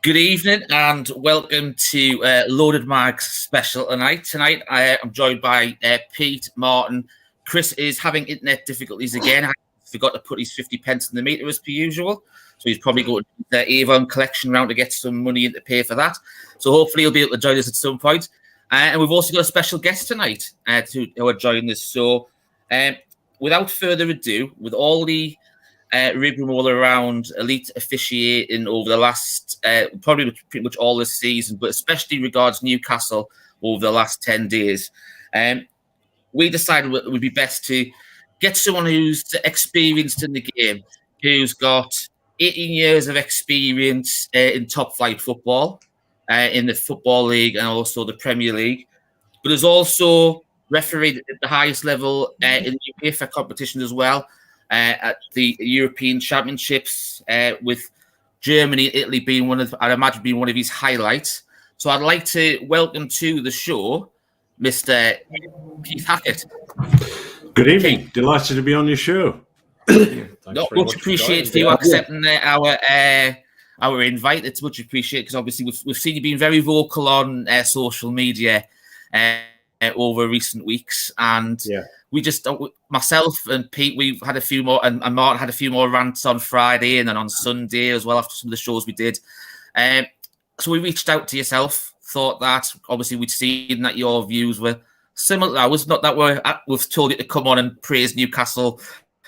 Good evening and welcome to Loaded Mag's special tonight. Tonight I am joined by Pete, Martin. Chris is having internet difficulties again. I forgot to put his 50 pence in the meter as per usual. So he's probably going to the Avon collection round to get some money in to pay for that. So hopefully he'll be able to join us at some point. And we've also got a special guest tonight who are joining us. So without further ado, with all the rigmarole around elite officiating over the last probably pretty much all this season, but especially regards Newcastle over the last 10 days. We decided it would be best to get someone who's experienced in the game, who's got 18 years of experience in top flight football, in the Football League and also the Premier League, but has also refereed at the highest level in the UEFA competition as well. At the European Championships, with Germany and Italy being I'd imagine being one of his highlights. So I'd like to welcome to the show Mr. Keith Hackett. Good evening. Delighted to be on your show. Much appreciated for you accepting our invite. It's much appreciated because obviously we've seen you being very vocal on social media over recent weeks, and we just, myself and Pete, we've had a few more, and Martin had a few more rants on Friday and then on Sunday as well after some of the shows we did. So we reached out to yourself, thought that obviously we'd seen that your views were similar. I was not that we've told you to come on and praise Newcastle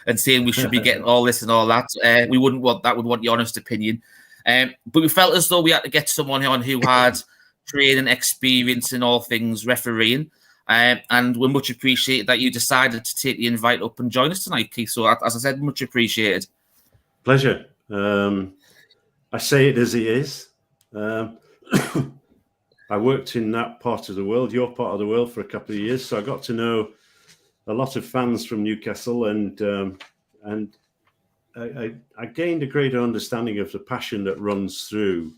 and saying we should be getting all this and all that. We wouldn't want that. We'd want your honest opinion. But we felt as though we had to get someone on who had training experience in all things refereeing. And we much appreciate that you decided to take the invite up and join us tonight, Keith. So, as I said, much appreciated. Pleasure. I say it as it is. I worked in that part of the world, your part of the world, for a couple of years, so I got to know a lot of fans from Newcastle, and I gained a greater understanding of the passion that runs through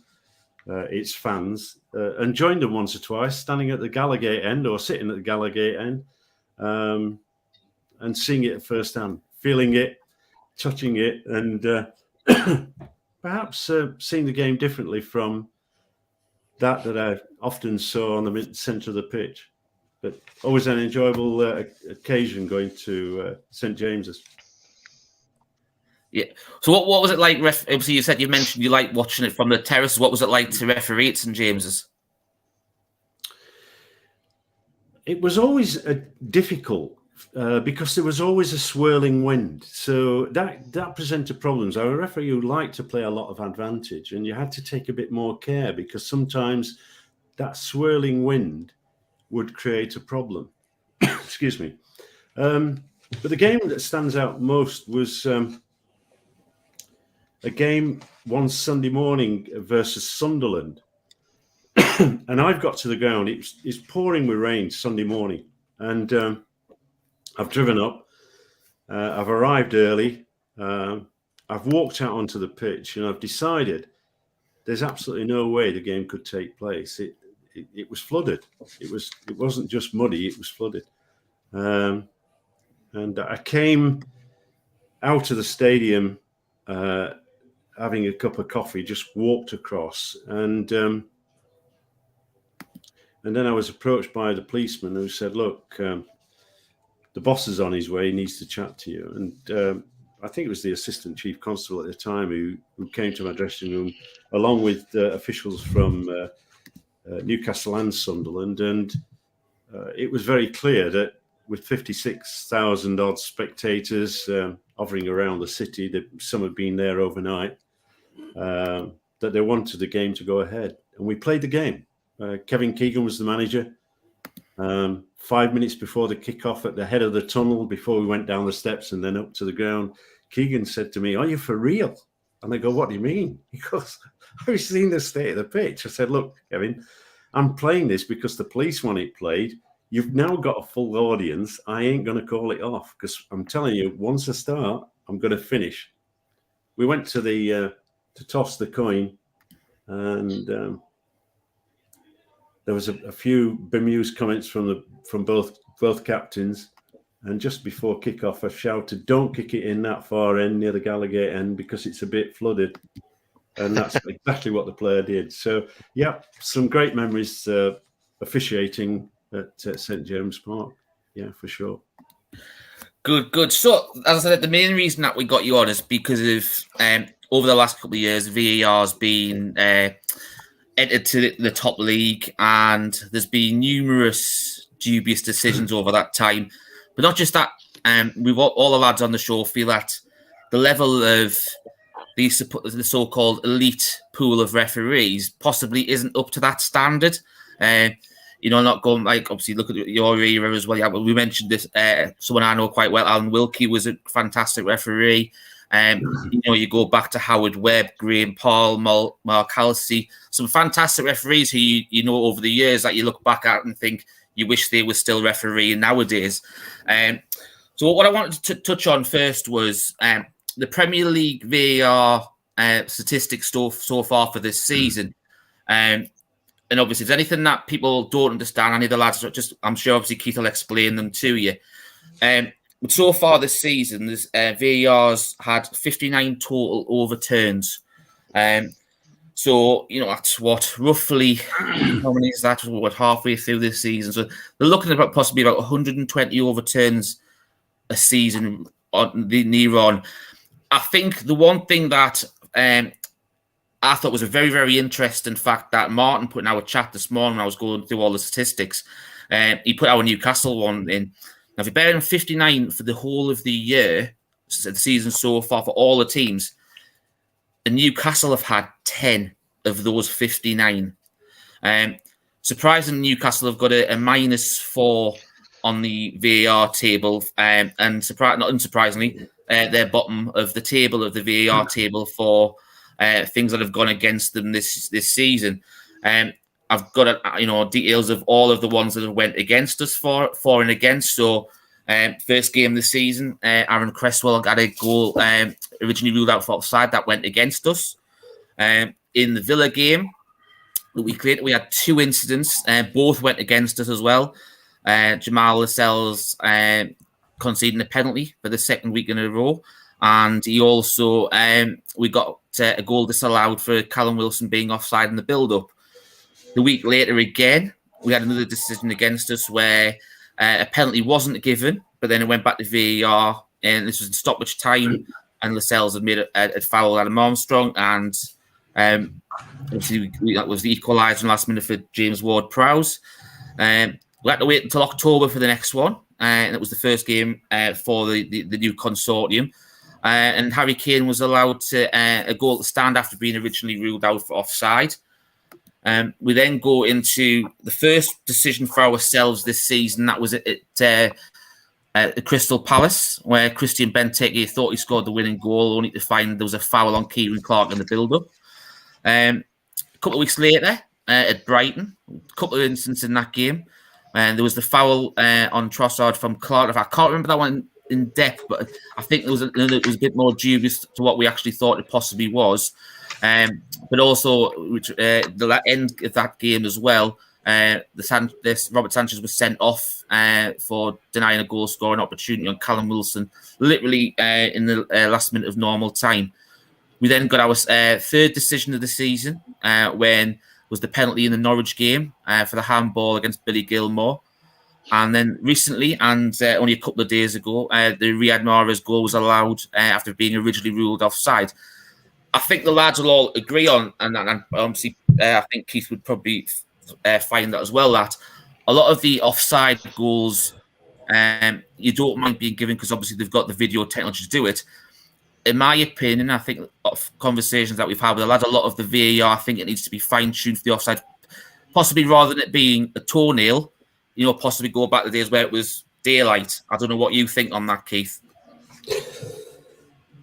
its fans, and joined them once or twice, standing at the Gallagate end or sitting at the Gallagate end, and seeing it firsthand, feeling it, touching it, and perhaps seeing the game differently from that I often saw on the centre of the pitch. But always an enjoyable occasion going to St James's. Yeah. So what was it like? Obviously, you mentioned you liked watching it from the terrace. What was it like to referee at St James's? It was always difficult because there was always a swirling wind. So that presented problems. Our referee liked to play a lot of advantage, and you had to take a bit more care because sometimes that swirling wind would create a problem. Excuse me. But the game that stands out most was a game one Sunday morning versus Sunderland. And I've got to the ground. It's pouring with rain Sunday morning. And I've driven up. I've arrived early. I've walked out onto the pitch, and I've decided there's absolutely no way the game could take place. It was flooded. It wasn't just muddy, it was flooded. And I came out of the stadium having a cup of coffee, just walked across, and then I was approached by the policeman who said, "Look, the boss is on his way. He needs to chat to you." And I think it was the assistant chief constable at the time who came to my dressing room, along with officials from Newcastle and Sunderland. And it was very clear that with 56,000 odd spectators hovering around the city, that some had been there overnight, that they wanted the game to go ahead. And we played the game. Kevin Keegan was the manager. 5 minutes before the kickoff, at the head of the tunnel, before we went down the steps and then up to the ground, Keegan said to me, "Are you for real?" And I go, "What do you mean?" He goes, "I've seen the state of the pitch." I said, "Look, Kevin, I'm playing this because the police want it played. You've now got a full audience. I ain't going to call it off because I'm telling you, once I start, I'm going to finish." We went to to toss the coin, and there was a few bemused comments from both captains. And just before kickoff, I shouted, "Don't kick it in that far end near the Gallagate end because it's a bit flooded." And that's exactly what the player did. So, yeah, some great memories officiating at St. James Park. Yeah, for sure. Good. So, as I said, the main reason that we got you on is because of over the last couple of years, VAR has been entered to the top league, and there's been numerous dubious decisions over that time. But not just that, we've all the lads on the show feel that the level of the so-called elite pool of referees possibly isn't up to that standard. Not going like obviously look at your era as well. Yeah, we mentioned this. Someone I know quite well, Alan Wilkie, was a fantastic referee. You go back to Howard Webb, Graham Paul, Mark Halsey, some fantastic referees who you know over the years that you look back at and think you wish they were still refereeing nowadays. So what I wanted to touch on first was the Premier League VAR statistics so far for this season. And obviously, if there's anything that people don't understand, any of the lads, I'm sure obviously Keith will explain them to you. But so far this season, there's VAR's had 59 total overturns. So, that's what, roughly, how many is that? What, halfway through this season? So they're looking at possibly about 120 overturns a season near on. I think the one thing that I thought was a very, very interesting fact that Martin put in our chat this morning when I was going through all the statistics. He put our Newcastle one in. Now, if you bear in 59 for the whole of the year, the season so far for all the teams, and Newcastle have had 10 of those 59. Surprisingly, Newcastle have got a -4 on the VAR table, and not unsurprisingly, they're bottom of the table of the VAR table for things that have gone against them this season. I've got details of all of the ones that have went against us for and against. So first game this season, Aaron Cresswell got a goal originally ruled out for offside that went against us. In the Villa game, the week later, we had 2 incidents. Both went against us as well. Jamal Lascelles conceding a penalty for the second week in a row. And he also, we got a goal disallowed for Callum Wilson being offside in the build-up. The week later again, we had another decision against us where a penalty wasn't given, but then it went back to VAR, and this was in stoppage time, and Lascelles had made a foul Adam Armstrong, and obviously that was the equaliser in the last minute for James Ward-Prowse. We had to wait until October for the next one, and it was the first game for the new consortium. And Harry Kane was allowed a goal to stand after being originally ruled out for offside. We then go into the first decision for ourselves this season. That was at Crystal Palace, where Christian Benteke thought he scored the winning goal, only to find there was a foul on Kieran Clark in the build-up. A couple of weeks later, at Brighton, a couple of incidents in that game. And there was the foul on Trossard from Clark. I can't remember that one in depth, but I think it was a bit more dubious to what we actually thought it possibly was. But also, the end of that game as well, Robert Sanchez was sent off for denying a goal scoring opportunity on Callum Wilson, literally in the last minute of normal time. We then got our third decision of the season when was the penalty in the Norwich game for the handball against Billy Gilmore. And then recently, and only a couple of days ago, the Riyad Mahrez goal was allowed after being originally ruled offside. I think the lads will all agree on, and obviously I think Keith would probably find that as well, that a lot of the offside goals you don't mind being given because obviously they've got the video technology to do it. In my opinion, I think of conversations that we've had with the lads, a lot of the VAR, I think it needs to be fine-tuned for the offside, possibly rather than it being a toenail, possibly go back to the days where it was daylight. I don't know what you think on that, Keith.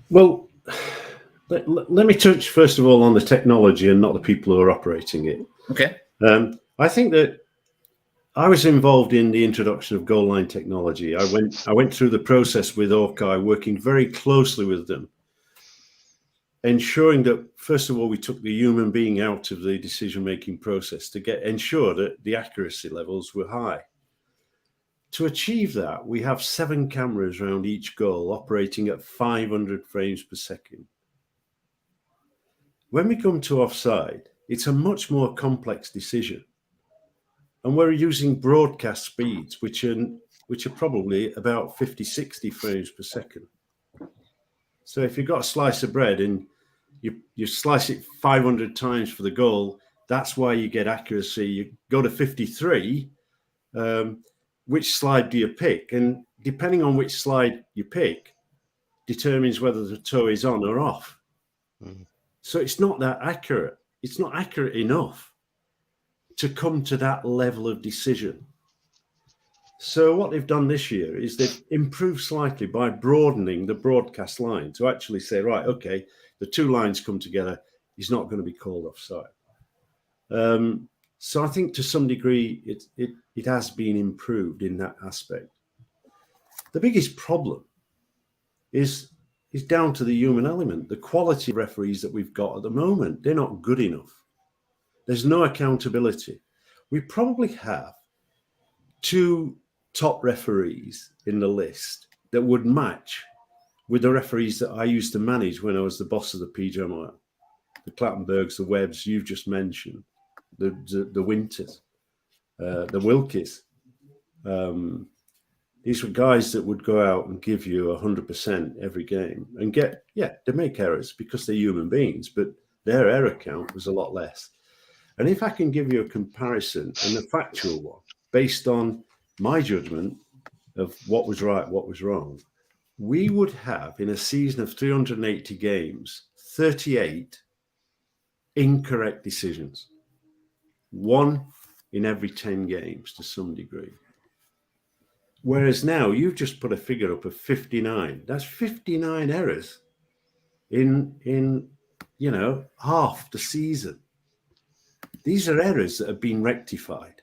Well, let me touch first of all on the technology and not the people who are operating it. Okay. I think that I was involved in the introduction of goal line technology. I went through the process with Hawkeye, working very closely with them, ensuring that, first of all, we took the human being out of the decision-making process to ensure that the accuracy levels were high. To achieve that, we have 7 cameras around each goal operating at 500 frames per second. When we come to offside, it's a much more complex decision. And we're using broadcast speeds, which are probably about 50, 60 frames per second. So if you've got a slice of bread and you slice it 500 times for the goal, that's why you get accuracy. You go to 53, which slide do you pick? And depending on which slide you pick, determines whether the toe is on or off. Mm. So it's not that accurate. It's not accurate enough to come to that level of decision. So what they've done this year is they've improved slightly by broadening the broadcast line to actually say, right, okay, the two lines come together, it's not going to be called offside. So I think to some degree it has been improved in that aspect. The biggest problem is down to the human element. The quality of referees that we've got at the moment, they're not good enough. There's no accountability. We probably have 2 top referees in the list that would match with the referees that I used to manage when I was the boss of the PGMOL. The Clattenburgs, the Webbs, you've just mentioned, the Winters, the Wilkies. These were guys that would go out and give you 100% every game and they make errors because they're human beings, but their error count was a lot less. And if I can give you a comparison, and a factual one, based on my judgment of what was right, what was wrong, we would have, in a season of 380 games, 38 incorrect decisions. 1 in every 10 games to some degree. Whereas now you've just put a figure up of 59. That's 59 errors in half the season. These are errors that have been rectified.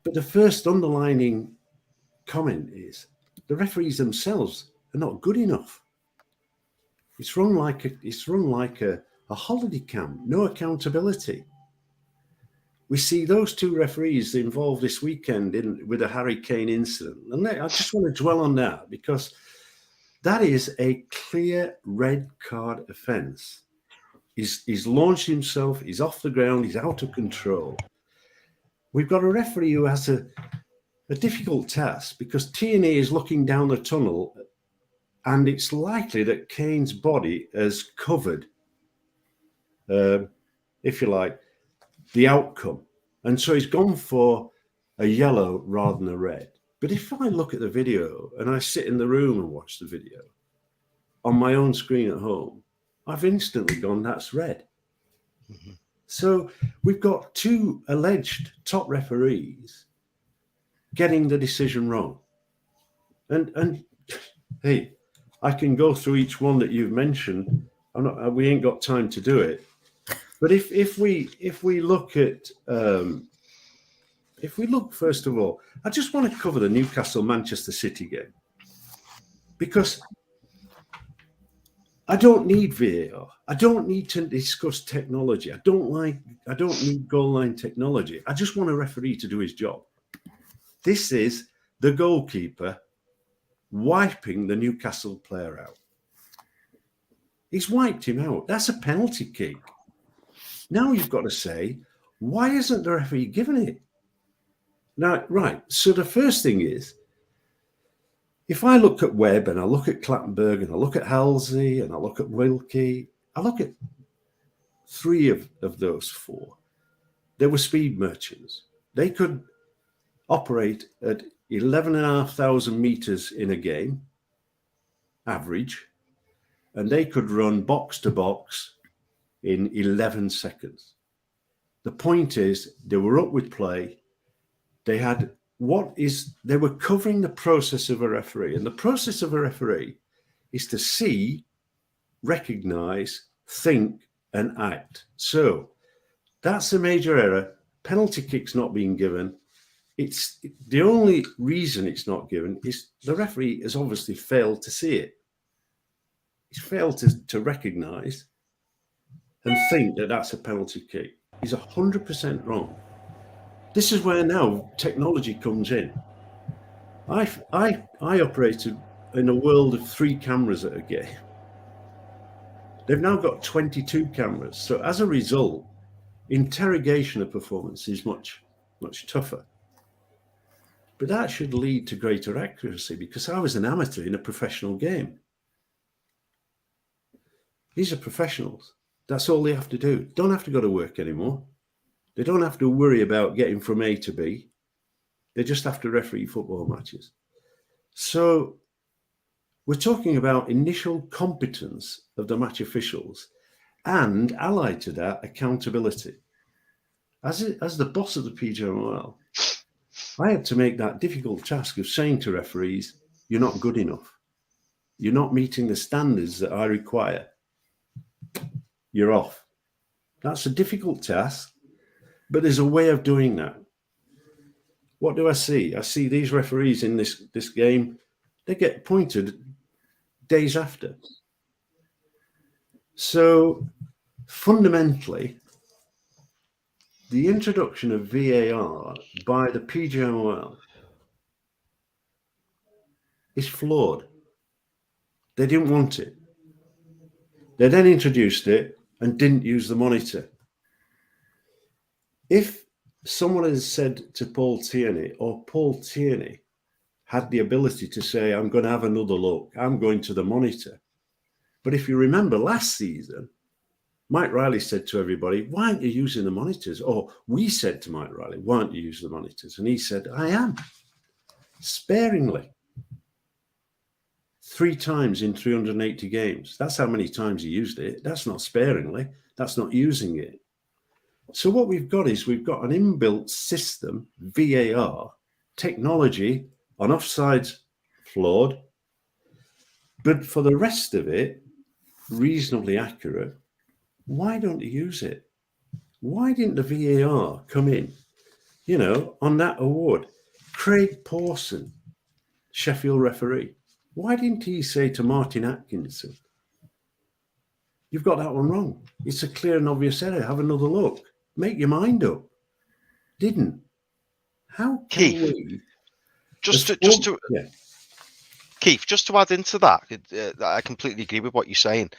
But the first underlining comment is the referees themselves are not good enough. It's run like a holiday camp, no accountability. We see those 2 referees involved this weekend with a Harry Kane incident. And I just want to dwell on that because that is a clear red card offence. He's launched himself, he's off the ground, he's out of control. We've got a referee who has a difficult task because Tierney is looking down the tunnel and it's likely that Kane's body has covered, if you like, the outcome. And so he's gone for a yellow rather than a red. But if I look at the video and I sit in the room and watch the video on my own screen at home, I've instantly gone, that's red. Mm-hmm. So we've got 2 alleged top referees getting the decision wrong. And hey, I can go through each one that you've mentioned. We ain't got time to do it. But if we look at first of all, I just want to cover the Newcastle-Manchester City game because I don't need VAR. I don't need to discuss technology. I don't need goal line technology. I just want a referee to do his job. This is the goalkeeper wiping the Newcastle player out. He's wiped him out. That's a penalty kick. Now you've got to say, why isn't the referee giving it? Now, right. So the first thing is, if I look at Webb and I look at Clattenburg and I look at Halsey and I look at Wilkie, I look at 3 of those 4. They were speed merchants. They could operate at 11,500 meters in a game, average, and they could run box to box in 11 seconds. The point is, they were up with play. They were covering the process of a referee. And the process of a referee is to see, recognize, think, and act. So that's a major error. Penalty kick's not being given. It's the only reason it's not given is the referee has obviously failed to see it. He's failed to recognize and think that that's a penalty kick. He's 100% wrong. This is where now technology comes in. I operated in a world of 3 cameras at a game. They've now got 22 cameras. So as a result, interrogation of performance is much, much tougher. But that should lead to greater accuracy, because I was an amateur in a professional game. These are professionals. That's all they have to do. Don't have to go to work anymore. They don't have to worry about getting from A to B. They just have to referee football matches. So we're talking about initial competence of the match officials, and allied to that, accountability. As the boss of the PGMOL, I had to make that difficult task of saying to referees, you're not good enough. You're not meeting the standards that I require. You're off. That's a difficult task, but there's a way of doing that. What do I see? I see these referees in this game, they get appointed days after. So fundamentally, the introduction of VAR by the PGMOL is flawed. They didn't want it. They then introduced it and didn't use the monitor. If someone has said to Paul Tierney, or Paul Tierney had the ability to say, I'm going to have another look, I'm going to the monitor. But if you remember last season, Mike Riley said to everybody, why aren't you using the monitors? Or we said to Mike Riley, why aren't you using the monitors? And he said, I am, sparingly. 3 times in 380 games. That's how many times he used it. That's not sparingly. That's not using it. So what we've got is we've got an inbuilt system, VAR, technology on offsides flawed, but for the rest of it, reasonably accurate. Why don't you use it? Why didn't the VAR come in, on that award? Craig Pawson, Sheffield referee. Why didn't he say to Martin Atkinson, you've got that one wrong. It's a clear and obvious error. Have another look. Make your mind up. Didn't. How can Keith, we... Keith, just to add into that, I completely agree with what you're saying.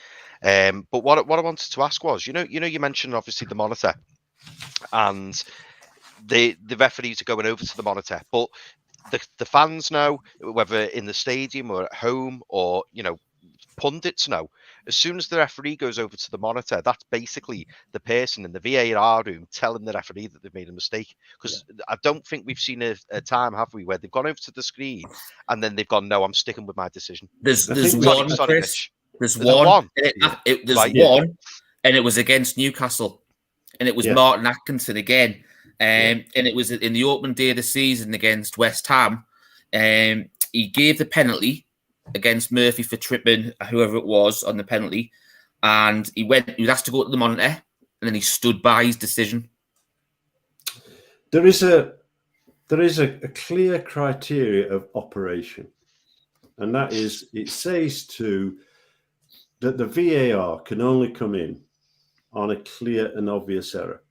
But what I wanted to ask was, you mentioned obviously the monitor, and the referees are going over to the monitor, but the fans know, whether in the stadium or at home or pundits know, as soon as the referee goes over to the monitor, that's basically the person in the VAR room telling the referee that they've made a mistake. Because I don't think we've seen a time, have we, where they've gone over to the screen and then they've gone, no, I'm sticking with my decision. There's one, Chris. There's one. There's one, and it was against Newcastle, and it was Martin Atkinson again. And it was in the opening day of the season against West Ham. He gave the penalty against Murphy for tripping whoever it was on the penalty, and he was asked to go to the monitor, and then he stood by his decision. There is a clear criteria of operation, and that is, it says that the VAR can only come in on a clear and obvious error.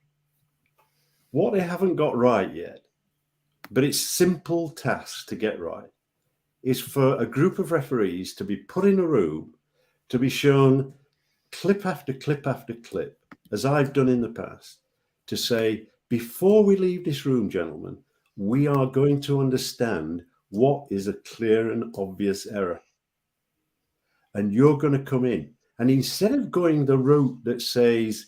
What they haven't got right yet, but it's simple tasks to get right, is for a group of referees to be put in a room, to be shown clip after clip after clip, as I've done in the past, to say, before we leave this room, gentlemen, we are going to understand what is a clear and obvious error. And you're going to come in. And instead of going the route that says,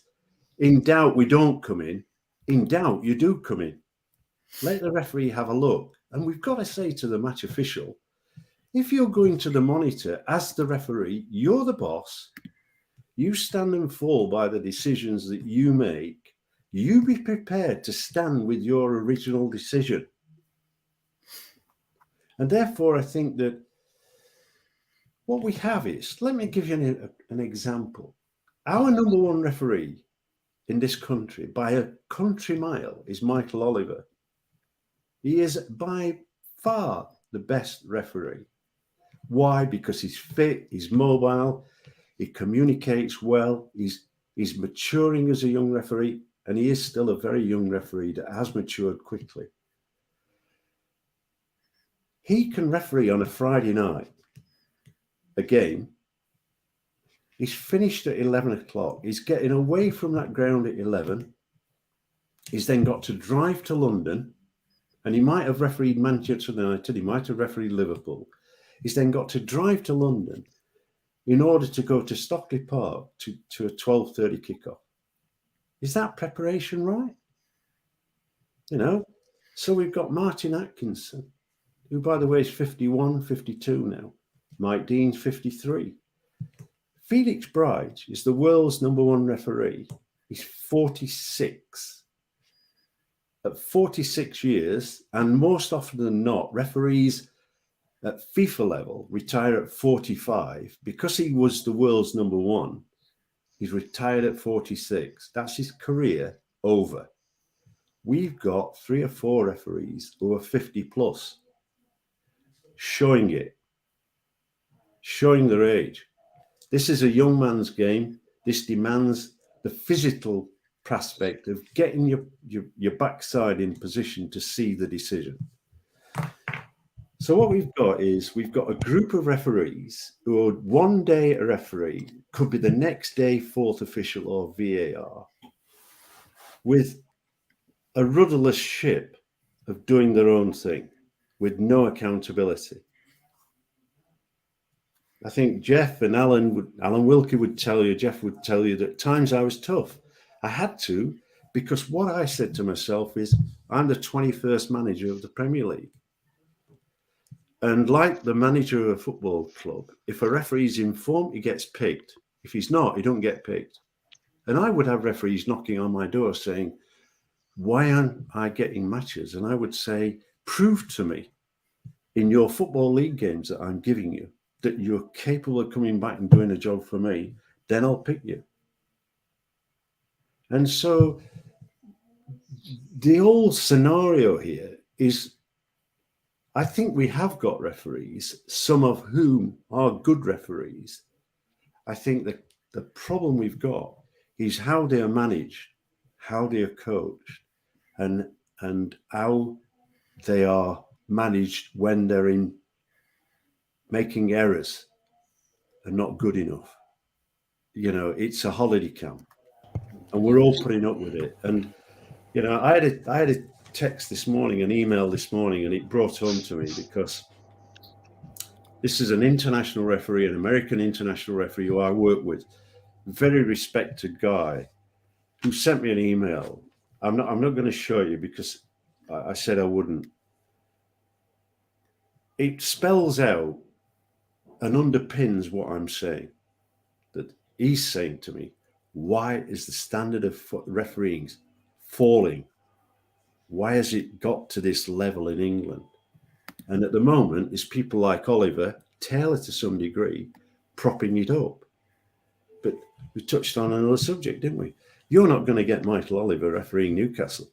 in doubt, we don't come in doubt, you do come in. Let the referee have a look. And we've got to say to the match official, if you're going to the monitor as the referee, you're the boss. You stand and fall by the decisions that you make. You be prepared to stand with your original decision. And therefore, I think that what we have is, let me give you an example. Our number one referee in this country, by a country mile, is Michael Oliver. He is by far the best referee. Why? Because he's fit, he's mobile, he communicates well, he's maturing as a young referee, and he is still a very young referee that has matured quickly. He can referee on a Friday night a game He's finished at 11 o'clock. He's getting away from that ground at 11. He's then got to drive to London, and he might have refereed Manchester United. He might have refereed Liverpool. He's then got to drive to London in order to go to Stockley Park to a 12:30 kickoff. Is that preparation right? You know, so we've got Martin Atkinson, who, by the way, is 51, 52 now. Mike Dean's 53. Felix Bright is the world's #1 referee. He's 46. At 46 years, and most often than not, referees at FIFA level retire at 45. Because he was the world's #1, he's retired at 46. That's his career over. We've got 3 or 4 referees who are 50 plus, showing it, showing their age. This is a young man's game. This demands the physical prospect of getting your backside in position to see the decision. So what we've got is we've got a group of referees who are one day a referee, could be the next day fourth official or VAR, with a rudderless ship of doing their own thing with no accountability. I think Jeff and Alan Wilkie would tell you, Jeff would tell you that at times I was tough. I had to, because what I said to myself is, I'm the 21st manager of the Premier League. And like the manager of a football club, if a referee's informed, he gets picked. If he's not, he don't get picked. And I would have referees knocking on my door saying, why aren't I getting matches? And I would say, prove to me in your football league games that I'm giving you that you're capable of coming back and doing a job for me, then I'll pick you. And so the whole scenario here is, I think we have got referees, some of whom are good referees. I think that the problem we've got is how they are managed, how they are coached, and how they are managed when they're in making errors and not good enough. You know, it's a holiday camp, and we're all putting up with it. And you know, I had a text this morning, an email this morning, and it brought home to me because this is an international referee, an American international referee who I work with, very respected guy, who sent me an email. I'm not going to show you because I said I wouldn't. It spells out and underpins what I'm saying. That he's saying to me, why is the standard of refereeing falling? Why has it got to this level in England? And at the moment, it's people like Oliver, Taylor to some degree, propping it up. But we touched on another subject, didn't we? You're not going to get Michael Oliver refereeing Newcastle.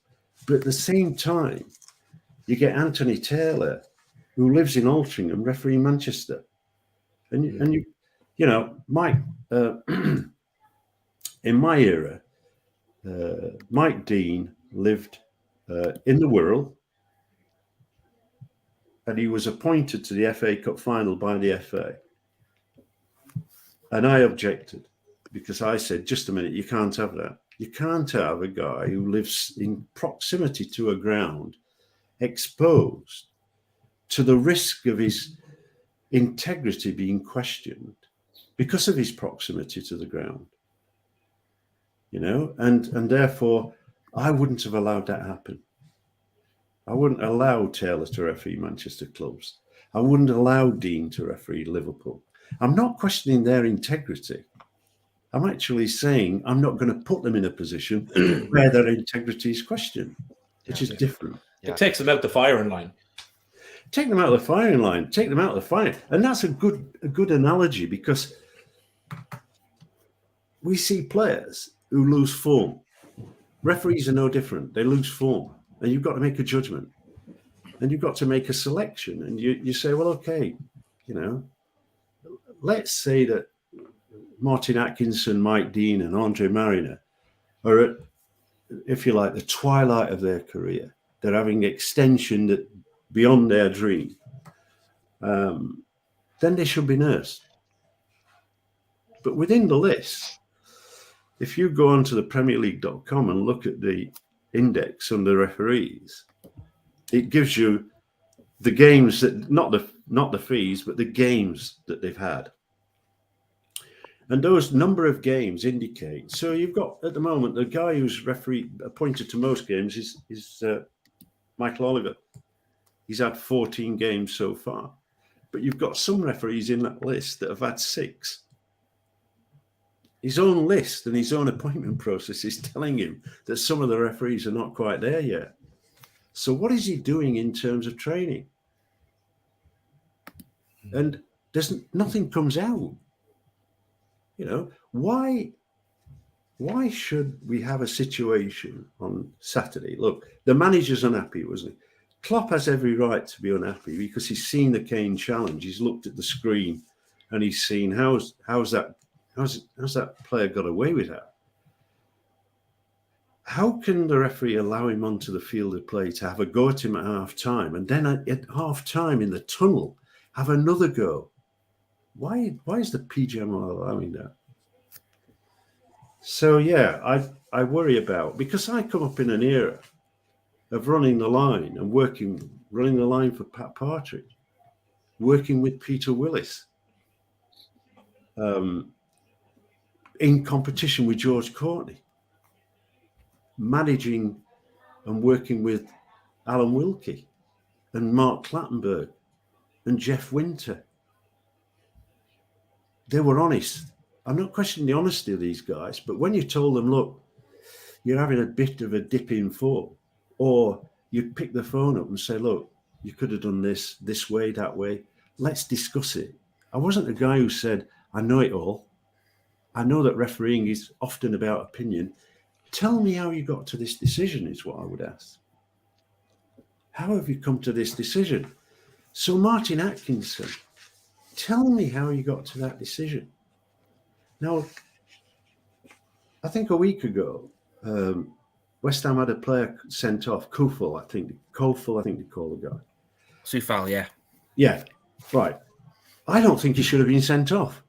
But at the same time, you get Anthony Taylor, who lives in Altrincham, refereeing Manchester. And you know, Mike, in my era, Mike Dean lived in the Wirral, and he was appointed to the FA Cup final by the FA. And I objected because I said, just a minute, you can't have that. You can't have a guy who lives in proximity to a ground exposed to the risk of his integrity being questioned because of his proximity to the ground. You know, and therefore I wouldn't have allowed that happen. I wouldn't allow Taylor to referee Manchester clubs. I wouldn't allow Dean to referee Liverpool. I'm not questioning their integrity. I'm actually saying I'm not going to put them in a position where their integrity is questioned, which is different. It takes them out the firing line. Take them out of the firing line. Take them out of the fire. And that's a good analogy, because we see players who lose form. Referees are no different. They lose form. And you've got to make a judgment. And you've got to make a selection. And you say, well, okay, you know, let's say that Martin Atkinson, Mike Dean, and Andre Mariner are at, if you like, the twilight of their career. They're having extension that beyond their dream. Then they should be nursed. But within the list, if you go onto the PremierLeague.com and look at the index under referees, it gives you the games that not the fees, but the games that they've had. And those number of games indicate. So you've got at the moment the guy who's referee appointed to most games is Michael Oliver. He's had 14 games so far, but you've got some referees in that list that have had 6. His own list and his own appointment process is telling him that some of the referees are not quite there yet. So what is he doing in terms of training? And nothing comes out. You know, why should we have a situation on Saturday? Look, the manager's unhappy, wasn't he? Klopp has every right to be unhappy because he's seen the Kane challenge. He's looked at the screen and he's seen how's that player got away with that? How can the referee allow him onto the field of play to have a go at him at half time and then at half time in the tunnel have another go? Why is the PGMOL allowing that? So yeah, I worry about, because I come up in an era of running the line and running the line for Pat Partridge, working with Peter Willis, in competition with George Courtney, managing and working with Alan Wilkie and Mark Clattenburg and Jeff Winter. They were honest. I'm not questioning the honesty of these guys, but when you told them, look, you're having a bit of a dip in form, or you'd pick the phone up and say, look, you could have done this way, that way. Let's discuss it. I wasn't a guy who said, I know it all. I know that refereeing is often about opinion. Tell me how you got to this decision is what I would ask. How have you come to this decision? So Martin Atkinson, tell me how you got to that decision. Now, I think a week ago, West Ham had a player sent off, Kofel, I think they call the guy. Soufal, yeah. Yeah, right. I don't think he should have been sent off.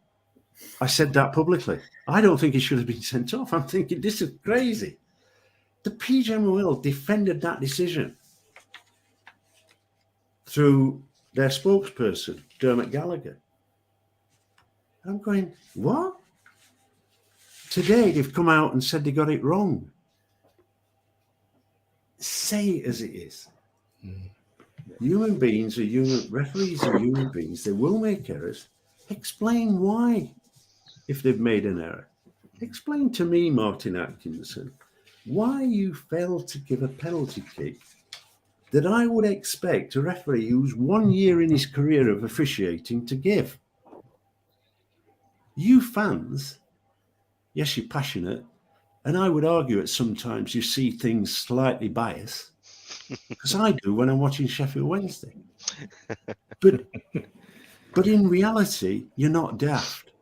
I said that publicly. I don't think he should have been sent off. I'm thinking, this is crazy. The PGMOL defended that decision through their spokesperson, Dermot Gallagher. And I'm going, what? Today they've come out and said they got it wrong. Say it as it is. Human beings are human, referees are human beings. They will make errors. Explain why, if they've made an error. Explain to me, Martin Atkinson, why you failed to give a penalty kick that I would expect a referee who's 1 year in his career of officiating to give. You fans, yes, you're passionate, and I would argue at sometimes you see things slightly biased, because I do when I'm watching Sheffield Wednesday. But in reality, you're not daft.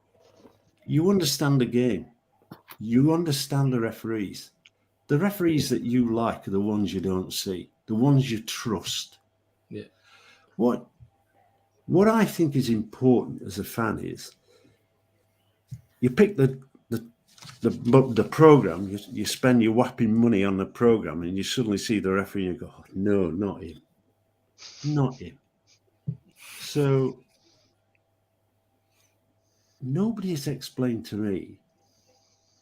You understand the game. You understand the referees. The referees that you like are the ones you don't see, the ones you trust. Yeah. What I think is important as a fan is you pick the program, you spend your whapping money on the program, and you suddenly see the referee and you go, oh, no, not him. Not him. So nobody has explained to me,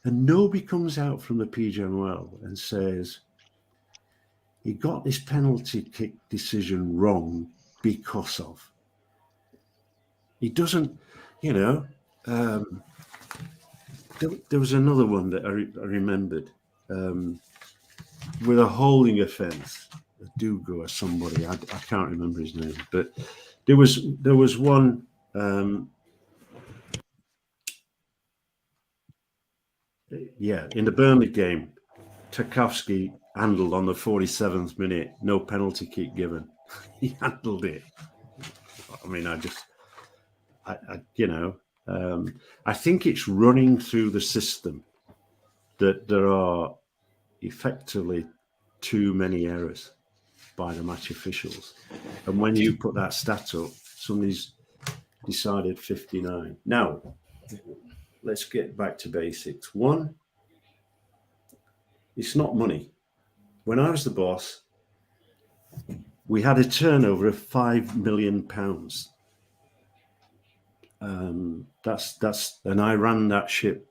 and nobody comes out from the PGMOL and says he got this penalty kick decision wrong because of. He doesn't, there was another one that I remembered with a holding offence, a Dugo or somebody, I can't remember his name, but there was one. In the Burnley game, Tarkowski handled on the 47th minute, no penalty kick given. He handled it. I mean, I think it's running through the system that there are effectively too many errors by the match officials. And when you put that stat up, somebody's decided 59. Now, let's get back to basics. One, it's not money. When I was the boss, we had a turnover of £5 million. And I ran that ship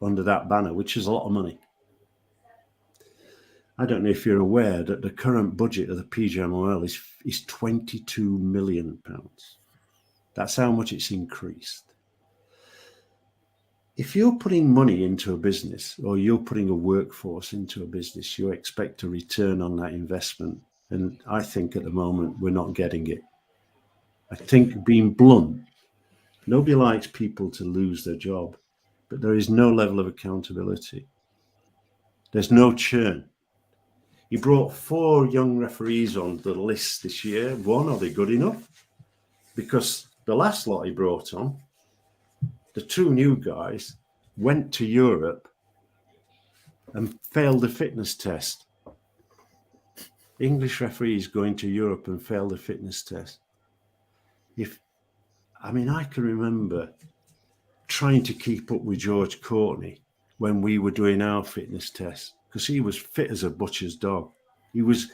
under that banner, which is a lot of money. I don't know if you're aware that the current budget of the PGMOL is £22 million. That's how much it's increased. If you're putting money into a business or you're putting a workforce into a business, you expect a return on that investment. And I think at the moment we're not getting it. I think, being blunt, nobody likes people to lose their job, but there is no level of accountability. There's no churn. He brought 4 young referees on the list this year. One, are they good enough? Because the last lot he brought on, the 2 new guys, went to Europe and failed the fitness test. English referees going to Europe and failed the fitness test. I can remember trying to keep up with George Courtney when we were doing our fitness test, because he was fit as a butcher's dog. He was,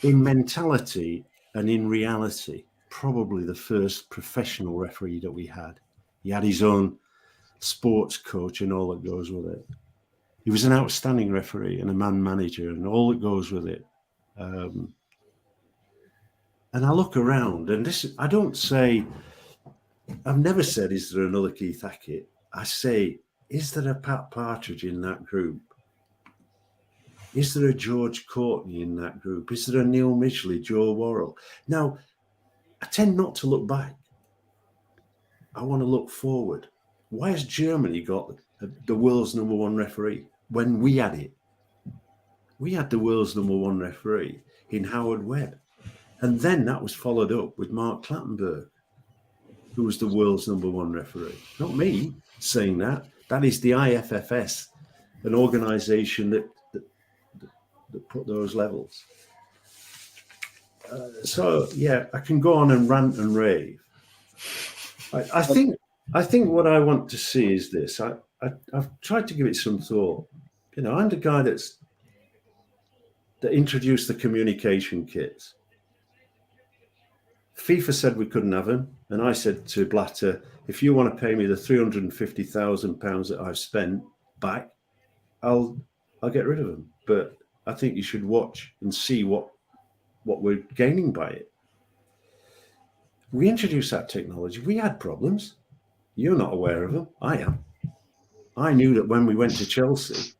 in mentality and in reality, probably the first professional referee that we had. He had his own sports coach and all that goes with it. He was an outstanding referee and a man manager and all that goes with it. And I look around, and I don't say, I've never said, is there another Keith Hackett? I say, is there a Pat Partridge in that group? Is there a George Courtney in that group? Is there a Neil Midgley, Joe Worrell? Now, I tend not to look back. I want to look forward. Why has Germany got the world's number 1 referee when we had it? We had the world's number 1 referee in Howard Webb. And then that was followed up with Mark Clattenburg, who was the world's number 1 referee. Not me saying that. That is the IFFS, an organization that put those levels. I can go on and rant and rave. I think what I want to see is this. I've tried to give it some thought. I'm the guy that introduced the communication kits. FIFA said we couldn't have them, and I said to Blatter, if you want to pay me the £350,000 that I've spent back, I'll get rid of them. But I think you should watch and see what we're gaining by it. We introduced that technology. We had problems. You're not aware of them. I am. I knew that when we went to Chelsea,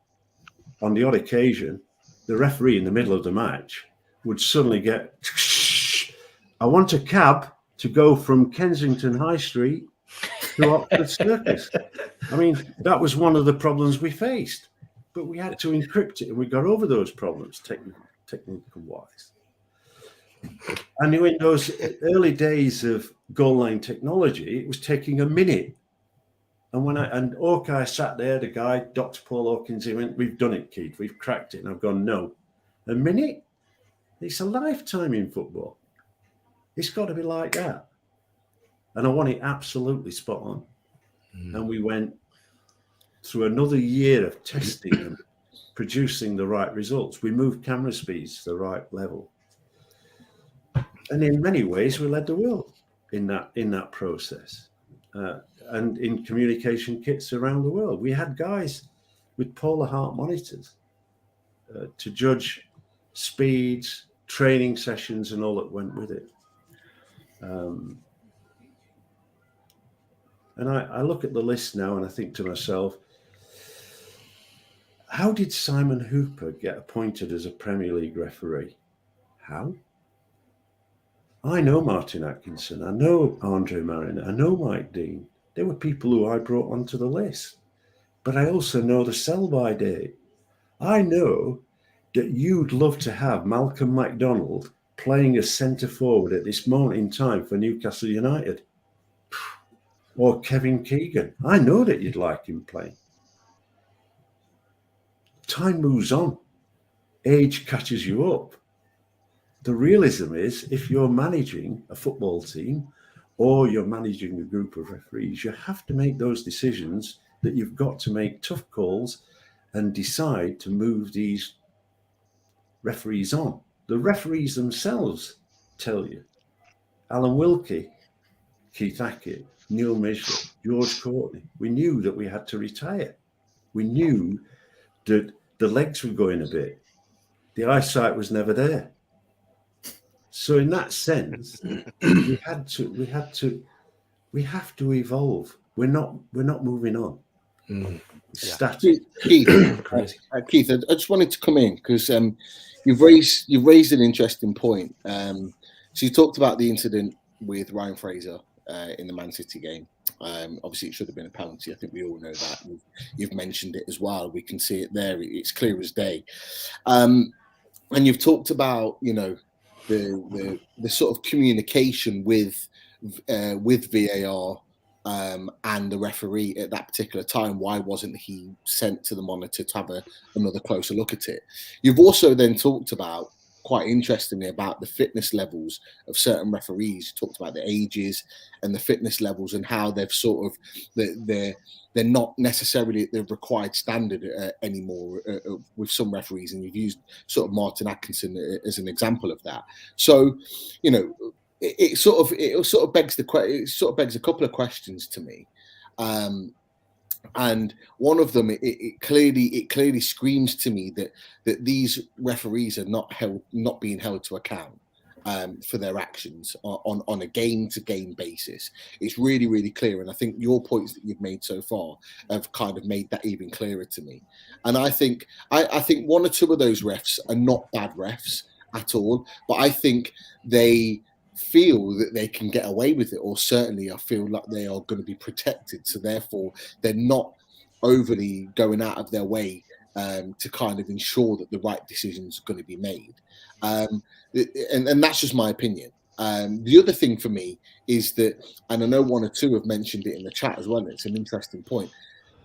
on the odd occasion, the referee in the middle of the match would suddenly get, I want a cab to go from Kensington High Street to Oxford Circus. That was one of the problems we faced. But we had to encrypt it, and we got over those problems technical-wise. And in those early days of goal line technology, it was taking a minute. And Orkai sat there, the guy, Dr. Paul Hawkins, he went, we've done it, Keith, we've cracked it. And I've gone, no. A minute? It's a lifetime in football. It's got to be like that. And I want it absolutely spot on. And we went through another year of testing and producing the right results. We moved camera speeds to the right level. And in many ways, we led the world in that process. And in communication kits around the world. We had guys with polar heart monitors to judge speeds, training sessions, and all that went with it. And I look at the list now and I think to myself, how did Simon Hooper get appointed as a Premier League referee? How? I know Martin Atkinson, I know Andre Mariner, I know Mike Dean. They were people who I brought onto the list. But I also know the sell-by date. I know that you'd love to have Malcolm MacDonald playing as centre forward at this moment in time for Newcastle United. Or Kevin Keegan. I know that you'd like him playing. Time moves on. Age catches you up. The realism is, if you're managing a football team or you're managing a group of referees, you have to make those decisions that you've got to make tough calls and decide to move these referees on. The referees themselves tell you. Alan Wilkie, Keith Hackett, Neil Midgley, George Courtney. We knew that we had to retire. We knew that the legs were going a bit. The eyesight was never there. So in that sense, we have to evolve. We're not moving on. Static. Keith, Keith, I just wanted to come in because you've raised an interesting point. So you talked about the incident with Ryan Fraser in the Man City game. Obviously, it should have been a penalty. I think we all know that. You've mentioned it as well. We can see it there. It's clear as day. And you've talked about, the sort of communication with VAR and the referee at that particular time. Why wasn't he sent to the monitor to have another closer look at it? You've also then talked about, quite interestingly, about the fitness levels of certain referees. You talked about the ages and the fitness levels and how they've sort of they're not necessarily at the required standard anymore with some referees, and you've used sort of Martin Atkinson as an example of that. So, it sort of begs a couple of questions to me. And one of them, it clearly screams to me that these referees are not being held to account for their actions on a game-to-game basis. It's really, really clear, and I think your points that you've made so far have kind of made that even clearer to me. And I think one or two of those refs are not bad refs at all, but I think they feel that they can get away with it, or certainly I feel like they are going to be protected, so therefore they're not overly going out of their way to kind of ensure that the right decisions are going to be made, and that's just my opinion. The other thing for me is that, and I know one or two have mentioned it in the chat as well, it's an interesting point.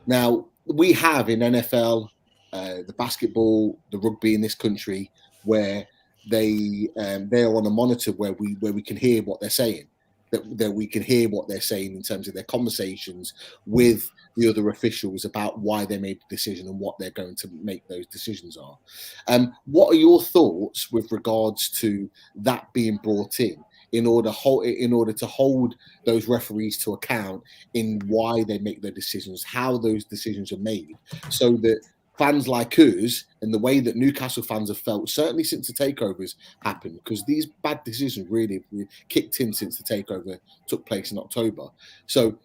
Now, we have in NFL, the basketball, the rugby in this country, where they are on a monitor where we can hear what they're saying, that we can hear what they're saying in terms of their conversations with the other officials about why they made the decision and what they're going to make those decisions are. What are your thoughts with regards to that being brought in order to hold those referees to account in why they make their decisions, how those decisions are made, so that fans like us, and the way that Newcastle fans have felt, certainly since the takeovers happened, because these bad decisions really kicked in since the takeover took place in October. So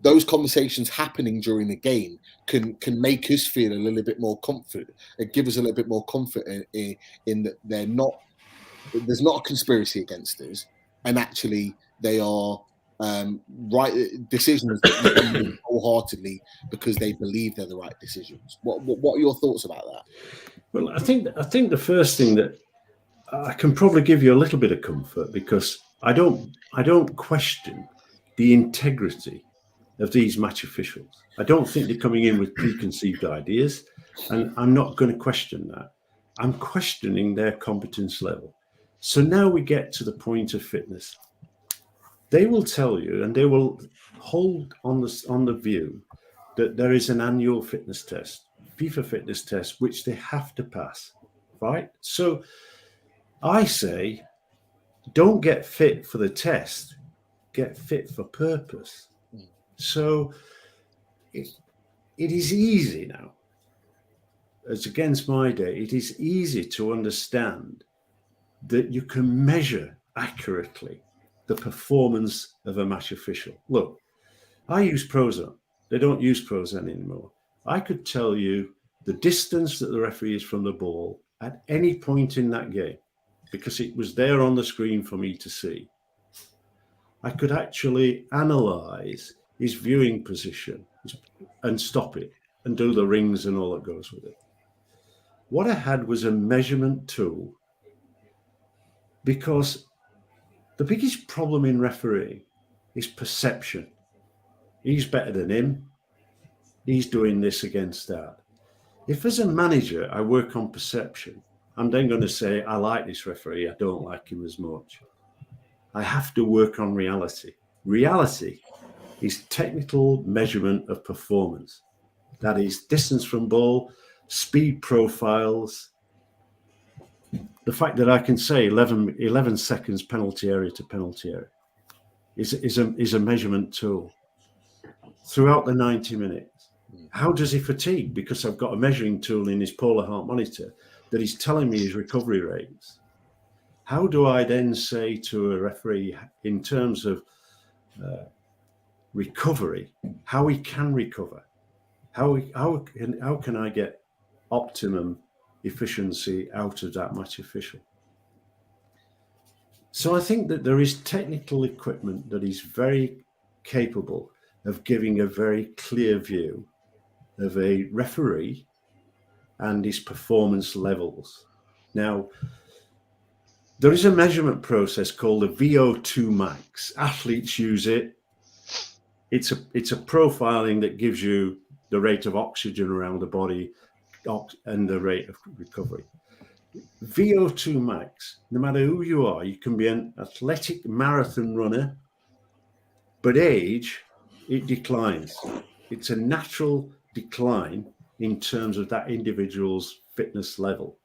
those conversations happening during the game can make us feel a little bit more comfort, give us a little bit more comfort in that there's not a conspiracy against us, and actually they are right decisions that they make wholeheartedly because they believe they're the right decisions. What are your thoughts about that? Well, I think the first thing that I can probably give you a little bit of comfort, because I don't question the integrity of these match officials. I don't think they're coming in with preconceived ideas, and I'm not going to question that. I'm questioning their competence level. So now we get to the point of fitness. They will tell you, and they will hold on the view that there is an annual fitness test, FIFA fitness test, which they have to pass, right? So I say, don't get fit for the test, get fit for purpose. So it is easy now, as against my day, it is easy to understand that you can measure accurately the performance of a match official. Look, I use Prozone. They don't use Prozone anymore. I could tell you the distance that the referee is from the ball at any point in that game, because it was there on the screen for me to see. I could actually analyze his viewing position and stop it and do the rings and all that goes with it. What I had was a measurement tool, because the biggest problem in refereeing is perception. He's better than him. He's doing this against that. If as a manager I work on perception, I'm then going to say, I like this referee, I don't like him as much. I have to work on reality. Reality is technical measurement of performance. That is distance from ball, speed profiles. The fact that I can say 11 seconds penalty area to penalty area is a measurement tool throughout the 90 minutes. How does he fatigue? Because I've got a measuring tool in his polar heart monitor that is telling me his recovery rates. How do I then say to a referee in terms of recovery, how he can recover? How can I get optimum efficiency out of that match official? So I think that there is technical equipment that is very capable of giving a very clear view of a referee and his performance levels. Now, there is a measurement process called the VO2 max. Athletes use it. It's a profiling that gives you the rate of oxygen around the body and the rate of recovery. VO2 max, no matter who you are, you can be an athletic marathon runner, but age, it declines. It's a natural decline in terms of that individual's fitness level.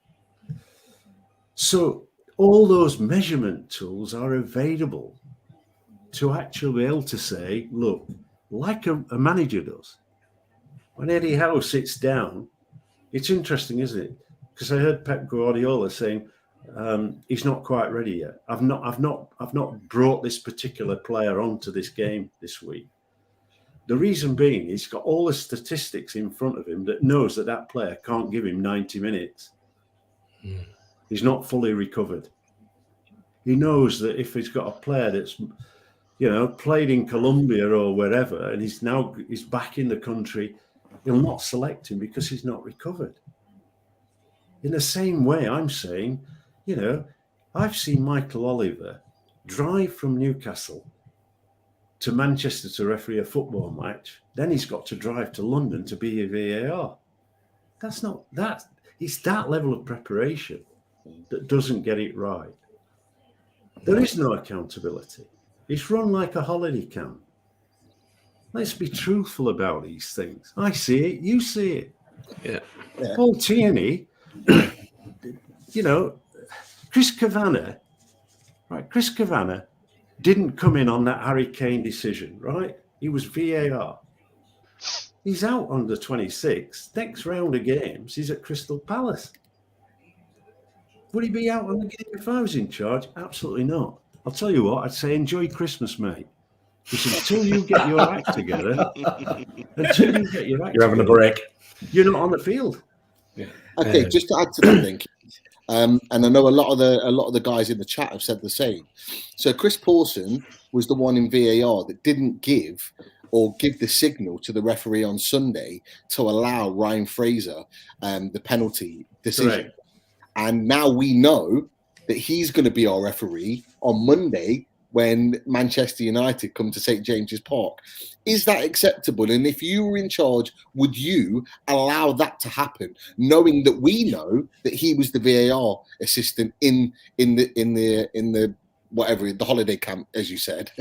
So all those measurement tools are available to actually be able to say, look, like a manager does. When Eddie Howe sits down, it's interesting, isn't it? Because I heard Pep Guardiola saying he's not quite ready yet. I've not brought this particular player onto this game this week. The reason being, he's got all the statistics in front of him that knows that player can't give him 90 minutes. He's not fully recovered. He knows that if he's got a player that's, played in Colombia or wherever, and he's back in the country, he'll not select him because he's not recovered. In the same way, I'm saying, I've seen Michael Oliver drive from Newcastle to Manchester to referee a football match. Then he's got to drive to London to be a VAR. That's not that. It's that level of preparation that doesn't get it right. There is no accountability. It's run like a holiday camp. Let's be truthful about these things. I see it. You see it. Yeah. Paul Tierney, Chris Kavanagh, right? Chris Kavanagh didn't come in on that Harry Kane decision, right? He was VAR. He's out on the 26th. Next round of games, he's at Crystal Palace. Would he be out on the game if I was in charge? Absolutely not. I'll tell you what, I'd say enjoy Christmas, mate. Because until you get your act together, you're having a break. You're not on the field. Yeah. Okay, just to add to that, then, and I know a lot of the guys in the chat have said the same. So Chris Pawson was the one in VAR that didn't give the signal to the referee on Sunday to allow Ryan Fraser the penalty decision. Correct. And now we know that he's going to be our referee on Monday when Manchester United come to St. James's Park. Is that acceptable? And if you were in charge, would you allow that to happen, knowing that we know that he was the VAR assistant in the whatever, the holiday camp, as you said?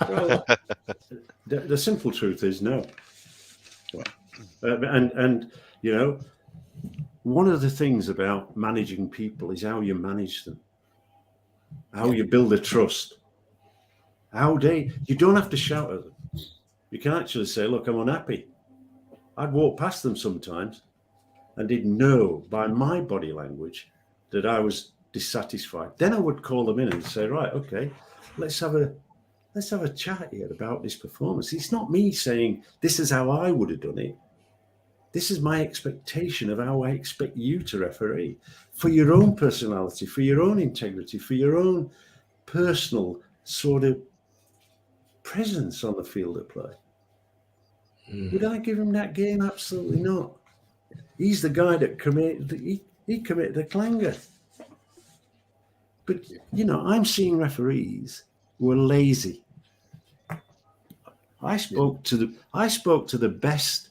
Well, the simple truth is no. And one of the things about managing people is how you manage them, how you build a trust. You don't have to shout at them. You can actually say, look, I'm unhappy. I'd walk past them sometimes and did know by my body language that I was dissatisfied. Then I would call them in and say, right, okay, let's have a chat here about this performance. It's not me saying this is how I would have done it. This is my expectation of how I expect you to referee for your own personality, for your own integrity, for your own personal sort of presence on the field of play. Would I give him that game? Absolutely not. He's the guy that committed the clanger. But I'm seeing referees who are lazy. I spoke to the best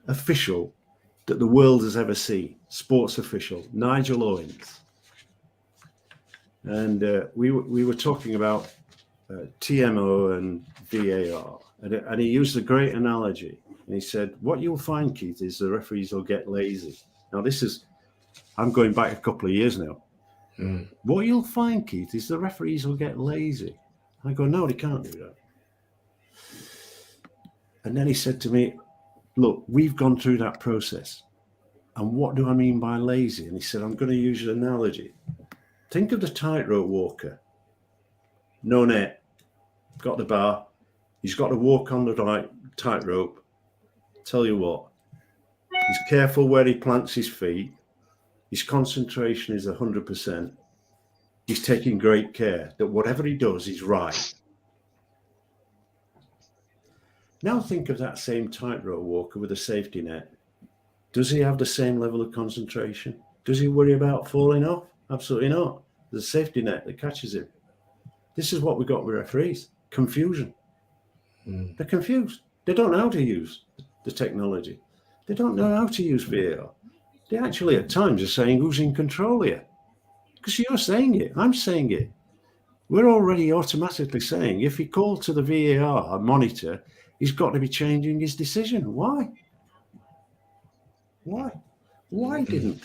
official that the world has ever seen, sports official, Nigel Owens. And we were talking about TMO and VAR. And he used a great analogy. And he said, what you'll find, Keith, is the referees will get lazy. Now, I'm going back a couple of years now. What you'll find, Keith, is the referees will get lazy. I go, no, they can't do that. And then he said to me, look, we've gone through that process. And what do I mean by lazy? And he said, I'm going to use an analogy. Think of the tightrope walker. No net, got the bar. He's got to walk on the right tightrope. Tell you what, he's careful where he plants his feet. His concentration is 100%. He's taking great care that whatever he does is right. Now think of that same tightrope walker with a safety net. Does he have the same level of concentration? Does he worry about falling off? Absolutely not. There's a safety net that catches him. This is what we got with referees. Confusion. They're confused. They don't know how to use the technology. They don't know how to use VAR. They actually at times are saying who's in control here. Because you're saying it. I'm saying it. We're already automatically saying if he called to the VAR monitor, he's got to be changing his decision. Why? Why didn't?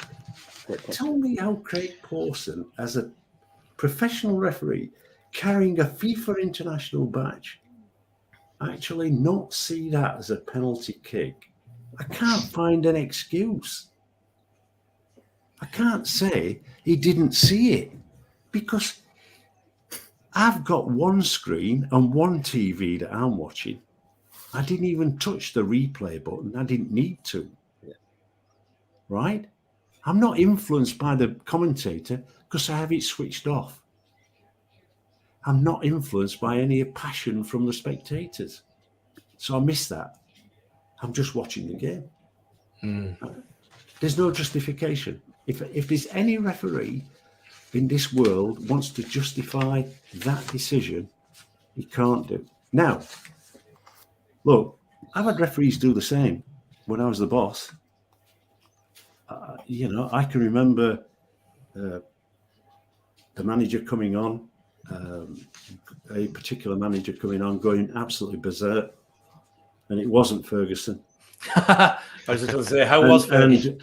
Tell me how Craig Pawson, as a professional referee carrying a FIFA international badge, actually not see that as a penalty kick. I can't find an excuse. I can't say he didn't see it because I've got one screen and one TV that I'm watching. I didn't even touch the replay button. I didn't need to. Right? I'm not influenced by the commentator because I have it switched off. I'm not influenced by any passion from the spectators. So I miss that. I'm just watching the game. There's no justification. If there's any referee in this world wants to justify that decision, he can't do. Now, look, I've had referees do the same when I was the boss. I can remember the manager coming on, a particular manager coming on, going absolutely berserk, and it wasn't Ferguson. I was just going to say, how was Ferguson?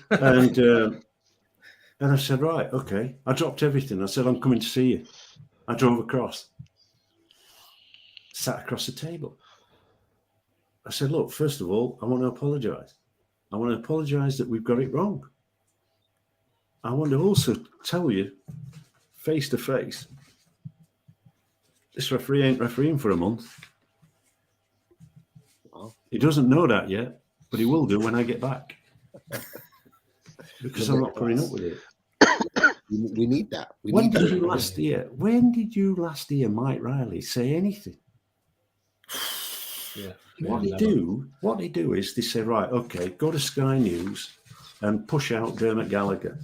And I said, right, okay. I dropped everything. I said, I'm coming to see you. I drove across, sat across the table. I said, look, first of all, I want to apologise. I want to apologise that we've got it wrong. I want to also tell you, face to face, this referee ain't refereeing for a month. He doesn't know that yet, but he will do when I get back. Because I'm not putting up with it. We need that. When did you last hear Mike Riley say anything? Yeah. What they do is they say, right, okay, go to Sky News and push out Dermot Gallagher.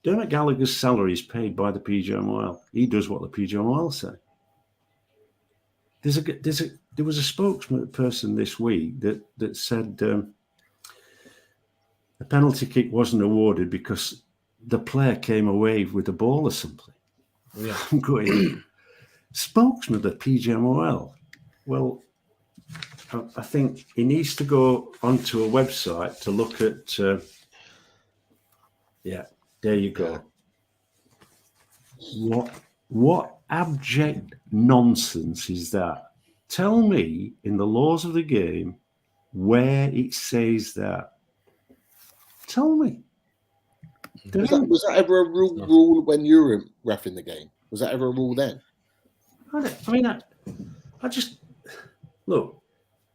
Dermot Gallagher's salary is paid by the PGMOL. He does what the PGMOL say. There was a spokesperson this week that said a penalty kick wasn't awarded because the player came away with the ball or something. Yeah. I'm going, spokesman of the PGMOL. Well, I think he needs to go onto a website to look at. There you go. What abject nonsense is that? Tell me in the laws of the game where it says that. Tell me. Was that ever a rule when you were reffing the game? Was that ever a rule then? I just look.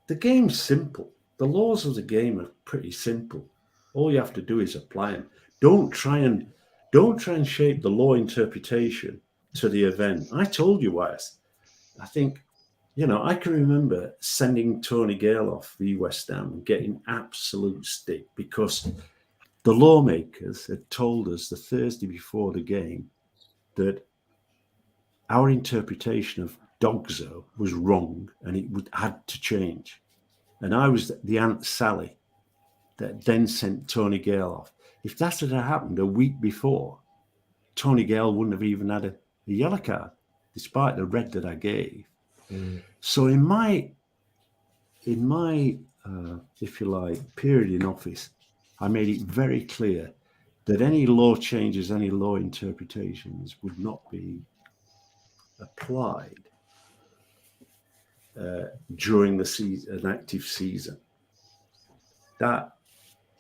The game's simple. The laws of the game are pretty simple. All you have to do is apply them. Don't try and shape the law interpretation to the event. I told you, Wes. I think, I can remember sending Tony Gale off v West Ham and getting absolute stick because the lawmakers had told us the Thursday before the game that our interpretation of Dogzo was wrong and it had to change. And I was the Aunt Sally that then sent Tony Gale off. If that had happened a week before, Tony Gale wouldn't have even had a yellow card, despite the red that I gave. So in my if you like, period in office, I made it very clear that any law changes, any law interpretations would not be applied during the season, an active season. That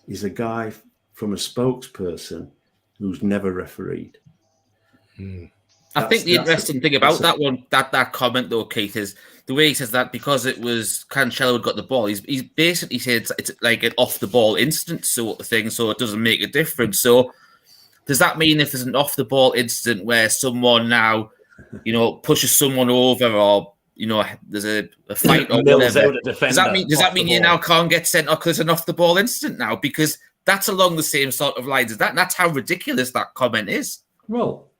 is a guy from a spokesperson who's never refereed. I think the interesting thing about that comment though, Keith, is the way he says that because it was Cancelo who got the ball. He's basically said it's like an off the ball incident sort of thing, so it doesn't make a difference. So does that mean if there's an off the ball incident where someone now, pushes someone over, or there's a fight or whatever, does that mean you now can't get sent off because it's an off the ball incident now? Because that's along the same sort of lines as that. And that's how ridiculous that comment is. Well,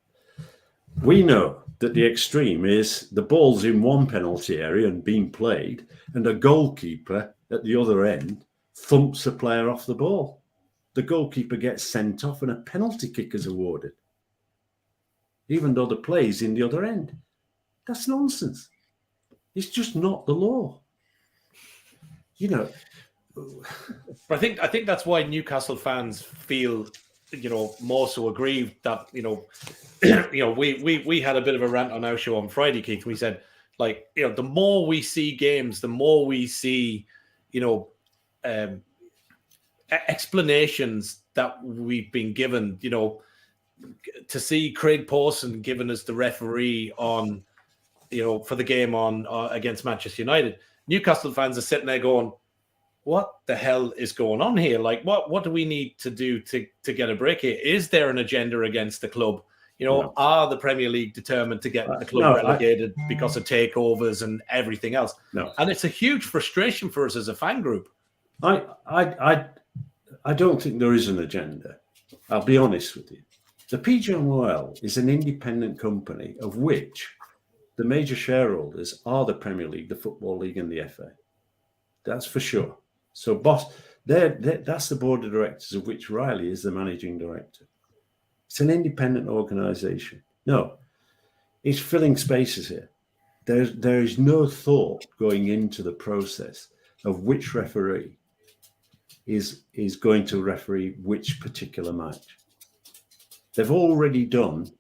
we know that the extreme is the ball's in one penalty area and being played, and a goalkeeper at the other end thumps a player off the ball. The goalkeeper gets sent off and a penalty kick is awarded, even though the play's in the other end. That's nonsense. It's just not the law. But I think that's why Newcastle fans feel, more so aggrieved that, we had a bit of a rant on our show on Friday, Keith. We said, the more we see games, the more we see, explanations that we've been given, to see Craig Pawson given as the referee on, for the game on against Manchester United. Newcastle fans are sitting there going, what the hell is going on here? What do we need to do to get a break here? Is there an agenda against the club? No. Are the Premier League determined to get the club relegated because of takeovers and everything else? No. And it's a huge frustration for us as a fan group. I don't think there is an agenda. I'll be honest with you. The PGMOL is an independent company of which the major shareholders are the Premier League, the Football League, and the FA. That's for sure. So, that's the board of directors, of which Riley is the managing director. It's an independent organisation. No, it's filling spaces here. There is no thought going into the process of which referee is going to referee which particular match. They've already done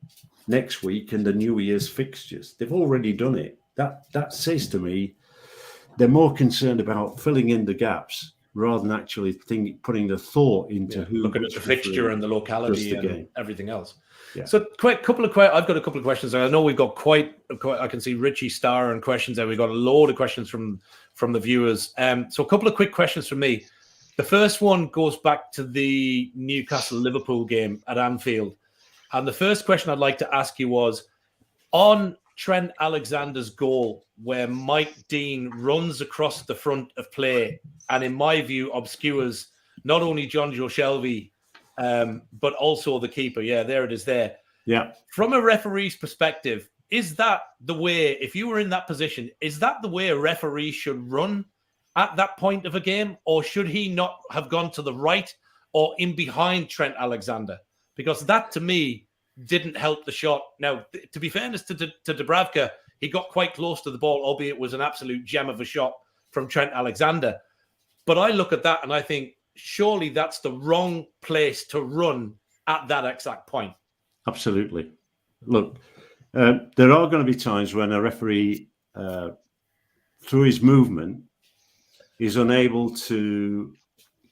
next week and the New Year's fixtures. They've already done it. That says to me they're more concerned about filling in the gaps rather than actually putting the thought into who looking at the fixture and the locality and game. Everything else. Yeah. So, I've got a couple of questions. I know we've got quite. I can see Richie Starr and questions there. We've got a load of questions from the viewers. So, a couple of quick questions from me. The first one goes back to the Newcastle-Liverpool game at Anfield. And the first question I'd like to ask you was, on Trent Alexander's goal, where Mike Dean runs across the front of play and, in my view, obscures not only John Joe Shelby, but also the keeper. Yeah, there it is there. Yeah. From a referee's perspective, is that the way, if you were in that position, is that the way a referee should run at that point of a game? Or should he not have gone to the right or in behind Trent Alexander? Because that, to me, didn't help the shot. Now, to be fairness to Dubravka, he got quite close to the ball, albeit it was an absolute gem of a shot from Trent Alexander. But I look at that and I think, surely that's the wrong place to run at that exact point. Absolutely. Look, there are going to be times when a referee, through his movement, is unable to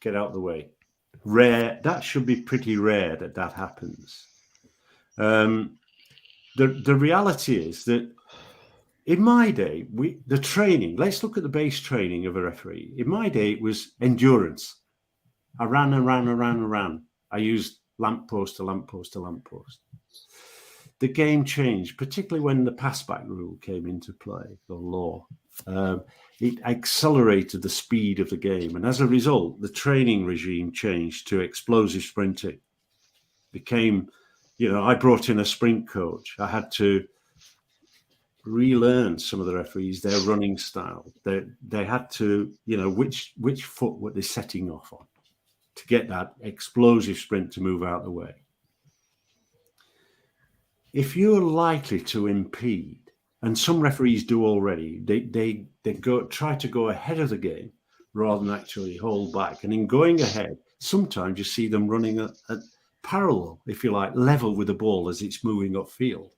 get out of the way. Rare. That should be pretty rare that happens. The reality is that in my day, the training, let's look at the base training of a referee. In my day, it was endurance. I ran. I used lamppost to lamppost to lamppost. The game changed, particularly when the passback rule came into play, the law. It accelerated the speed of the game. And as a result, the training regime changed to explosive sprinting. Became, I brought in a sprint coach. I had to relearn some of the referees, their running style. They had to, which foot were they setting off on to get that explosive sprint to move out of the way. If you're likely to impede And some referees do already. They try to go ahead of the game rather than actually hold back. And in going ahead, sometimes you see them running at parallel, if you like, level with the ball as it's moving upfield.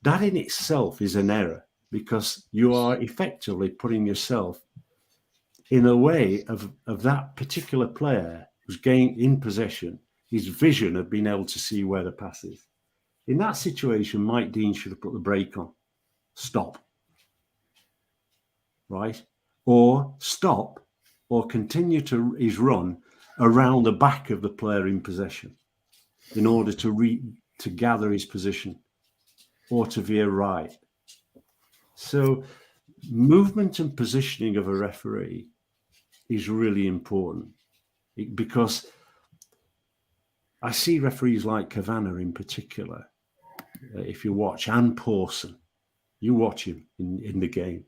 That in itself is an error, because you are effectively putting yourself in a way of that particular player who's in possession, his vision of being able to see where the pass is. In that situation, Mike Dean should have put the brake on. Stop. Right? Or stop, or continue to his run around the back of the player in possession in order to gather his position, or to veer right. So movement and positioning of a referee is really important, because I see referees like Kavanagh in particular. If you watch Ann Pawson, you watch him in the game.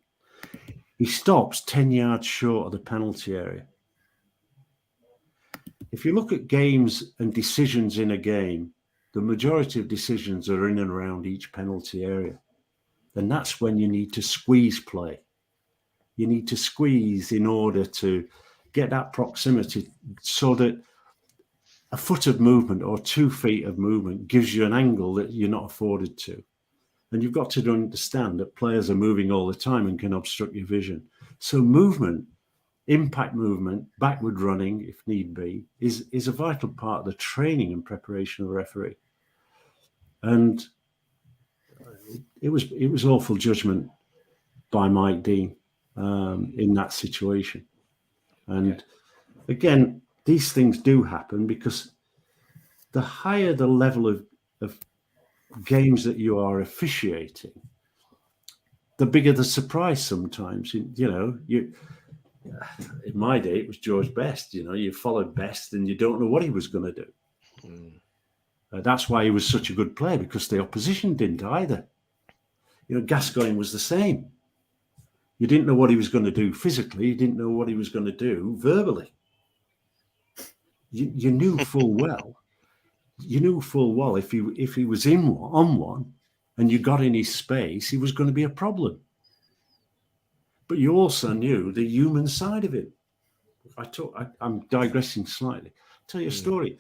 He stops 10 yards short of the penalty area. If you look at games and decisions in a game, the majority of decisions are in and around each penalty area. And that's when you need to squeeze play. You need to squeeze in order to get that proximity, so that a foot of movement or 2 feet of movement gives you an angle that you're not afforded to. And you've got to understand that players are moving all the time and can obstruct your vision. So movement, impact movement, backward running, if need be, is a vital part of the training and preparation of a referee. And it was awful judgment by Mike Dean in that situation. And again, these things do happen because the higher the level of games that you are officiating, the bigger the surprise sometimes. In my day, it was George Best. You followed Best and you don't know what he was going to do. That's why he was such a good player, because the opposition didn't either. Gascoigne was the same. You didn't know what he was going to do physically. You didn't know what he was going to do verbally. You knew full well. You knew full well if he was on one and you got in his space, he was going to be a problem. But you also knew the human side of it. I'm digressing slightly. I'll tell you a story.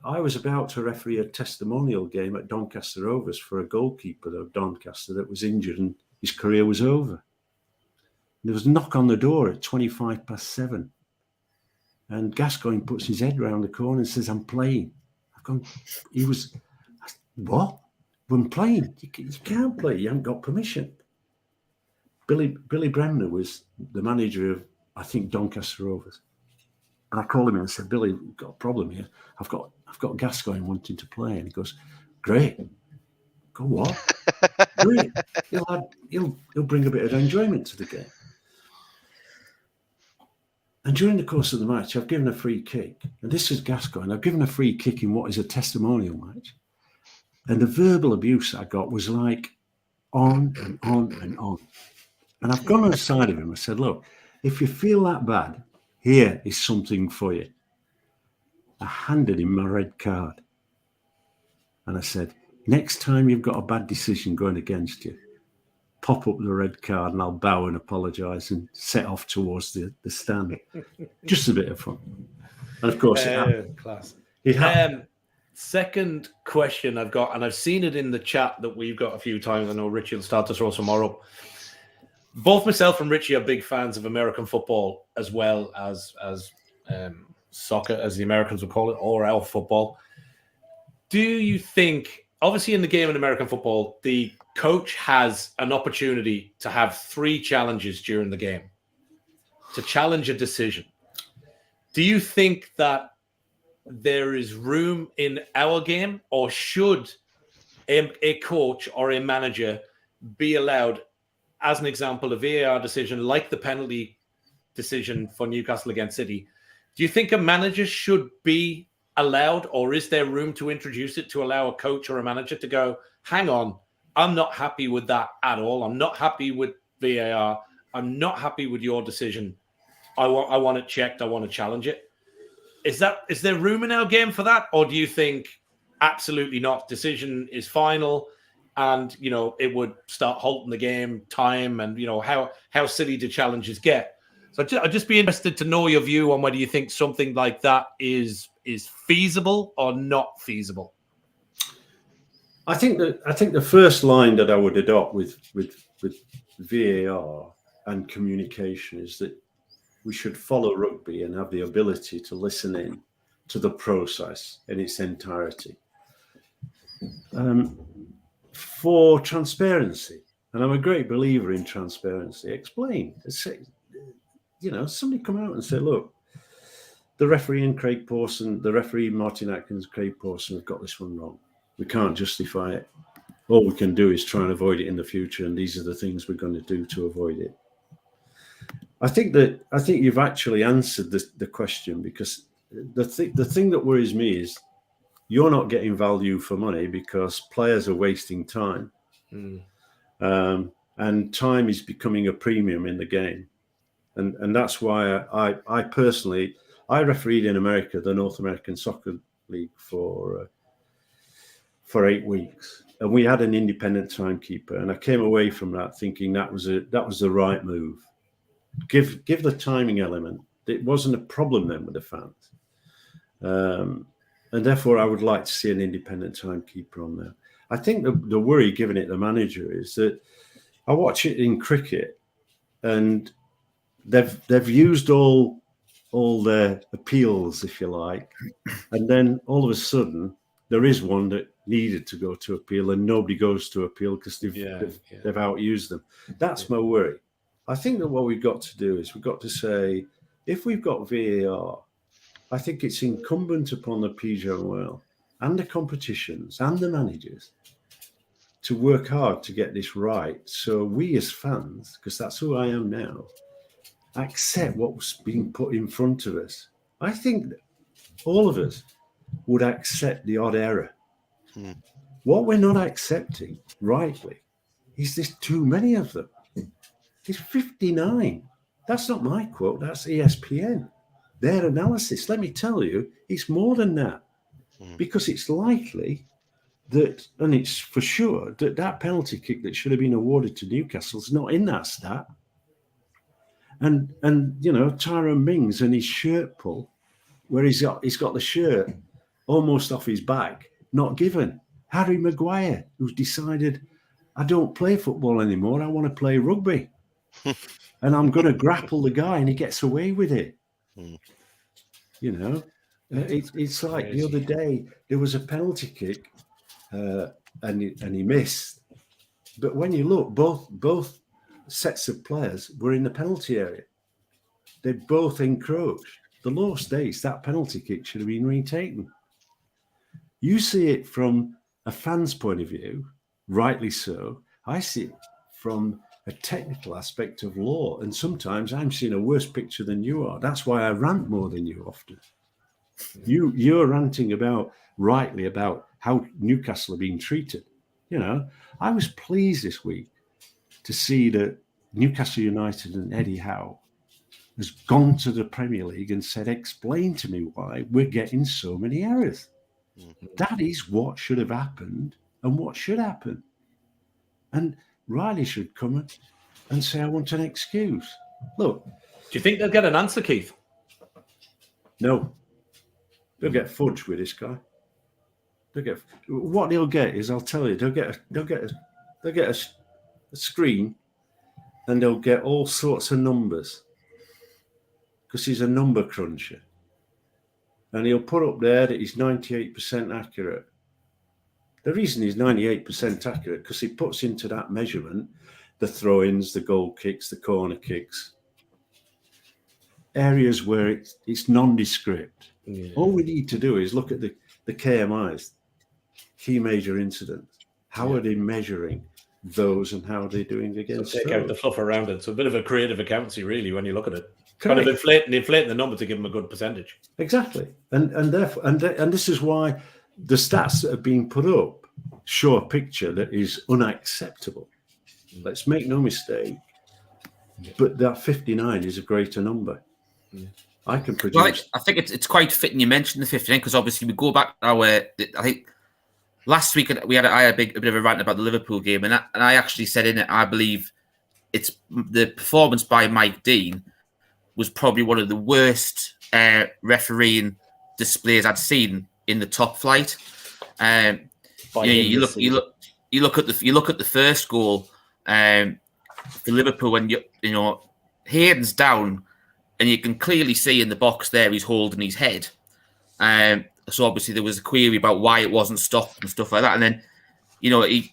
I was about to referee a testimonial game at Doncaster Rovers for a goalkeeper of Doncaster that was injured and his career was over. There was a knock on the door at 7:25. And Gascoigne puts his head round the corner and says, "I'm playing." What? I'm playing. You can't play. You haven't got permission. Billy Bremner was the manager of, I think, Doncaster Rovers. And I called him and I said, "Billy, we've got a problem here. I've got Gascoigne wanting to play." And he goes, "Great. Go what? Great. He'll bring a bit of enjoyment to the game." And during the course of the match, I've given a free kick. And this is Gascoigne. I've given a free kick in what is a testimonial match. And the verbal abuse I got was like on and on and on. And I've gone on the side of him. I said, "Look, if you feel that bad, here is something for you." I handed him my red card. And I said, "Next time you've got a bad decision going against you, pop up the red card and I'll bow and apologise and set off towards the stand." Just a bit of fun. And of course, it happened. Class. It happened. Second question I've got, and I've seen it in the chat that we've got a few times. I know Richie will start to throw some more up. Both myself and Richie are big fans of American football, as well as soccer, as the Americans would call it, or elf football. Do you think, obviously in the game in American football, the coach has an opportunity to have 3 challenges during the game to challenge a decision? Do you think that there is room in our game, or should a coach or a manager be allowed, as an example, a VAR decision like the penalty decision for Newcastle against City? Do you think a manager should be allowed, or is there room to introduce it to allow a coach or a manager to go, "Hang on, I'm not happy with that at all. I'm not happy with VAR. I'm not happy with your decision. I want it checked. I want to challenge it." Is there room in our game for that? Or do you think absolutely not? Decision is final. and it would start halting the game time, and how silly do challenges get. So I'd just be interested to know your view on whether you think something like that is feasible or not feasible. I think the first line that I would adopt with VAR and communication is that we should follow rugby and have the ability to listen in to the process in its entirety. For transparency, and I'm a great believer in transparency, explain. Somebody come out and say, look, the referee and Craig Pawson, the referee Martin Atkins, Craig Pawson have got this one wrong. We can't justify it. All we can do is try and avoid it in the future, and these are the things we're going to do to avoid it. I think you've actually answered the question, because the thing that worries me is you're not getting value for money because players are wasting time, and time is becoming a premium in the game, and that's why I personally refereed in America, the North American Soccer League, for 8 weeks, and we had an independent timekeeper, and I came away from that thinking that was the right move. Give the timing element. It wasn't a problem then with the fans, and therefore I would like to see an independent timekeeper on there. I think the worry, given it the manager, is that I watch it in cricket, and they've used all their appeals, if you like, and then all of a sudden there is one that needed to go to appeal, and nobody goes to appeal because they've outused them. That's my worry. I think that what we've got to do is we've got to say, if we've got VAR, I think it's incumbent upon the PGMOL and the competitions and the managers to work hard to get this right. So we as fans, because that's who I am now, accept what's being put in front of us. I think that all of us would accept the odd error. What we're not accepting, rightly, is there's too many of them. It's 59. That's not my quote. That's ESPN. Their analysis. Let me tell you, it's more than that. Because it's likely that, and it's for sure, that penalty kick that should have been awarded to Newcastle's not in that stat. And Tyrone Mings and his shirt pull, where he's got the shirt almost off his back, not given. Harry Maguire, who's decided, I don't play football anymore, I want to play rugby. And I'm going to grapple the guy, and he gets away with it. It's like the other day, there was a penalty kick, and he missed. But when you look, both sets of players were in the penalty area. They both encroached. The law states that penalty kick should have been retaken. You see it from a fan's point of view, rightly so. I see it from a technical aspect of law, and sometimes I'm seeing a worse picture than you are. That's why I rant more than you often. You're ranting rightly about how Newcastle are being treated. I was pleased this week to see that Newcastle United and Eddie Howe has gone to the Premier League and said, explain to me why we're getting so many errors. That is what should have happened and what should happen. And Riley should come and say, I want an excuse. Look. Do you think they'll get an answer, Keith? No. They'll get fudged with this guy. What they'll get is, I'll tell you, they'll get a screen, and they'll get all sorts of numbers, because he's a number cruncher. And he'll put up there that he's 98% accurate. The reason he's 98% accurate, because he puts into that measurement the throw-ins, the goal kicks, the corner kicks, areas where it's nondescript. Yeah. All we need to do is look at the KMIs, key major incidents. How are they measuring those, and how are they doing against take those? Out the fluff around it. So a bit of a creative accountancy, really, when you look at it. Kind of inflating the number to give them a good percentage. Exactly, and therefore, and this is why the stats that have been put up show a picture that is unacceptable. Let's make no mistake, but that 59 is a greater number. Yeah. I can produce. Well, I think it's quite fitting you mentioned the 59, because obviously we go back to I think last week I had a bit of a rant about the Liverpool game, and I actually said in it, I believe it's the performance by Mike Dean was probably one of the worst refereeing displays I'd seen in the top flight. You look at the first goal for Liverpool when Hayden's down, and you can clearly see in the box there he's holding his head. So obviously there was a query about why it wasn't stopped and stuff like that. And then,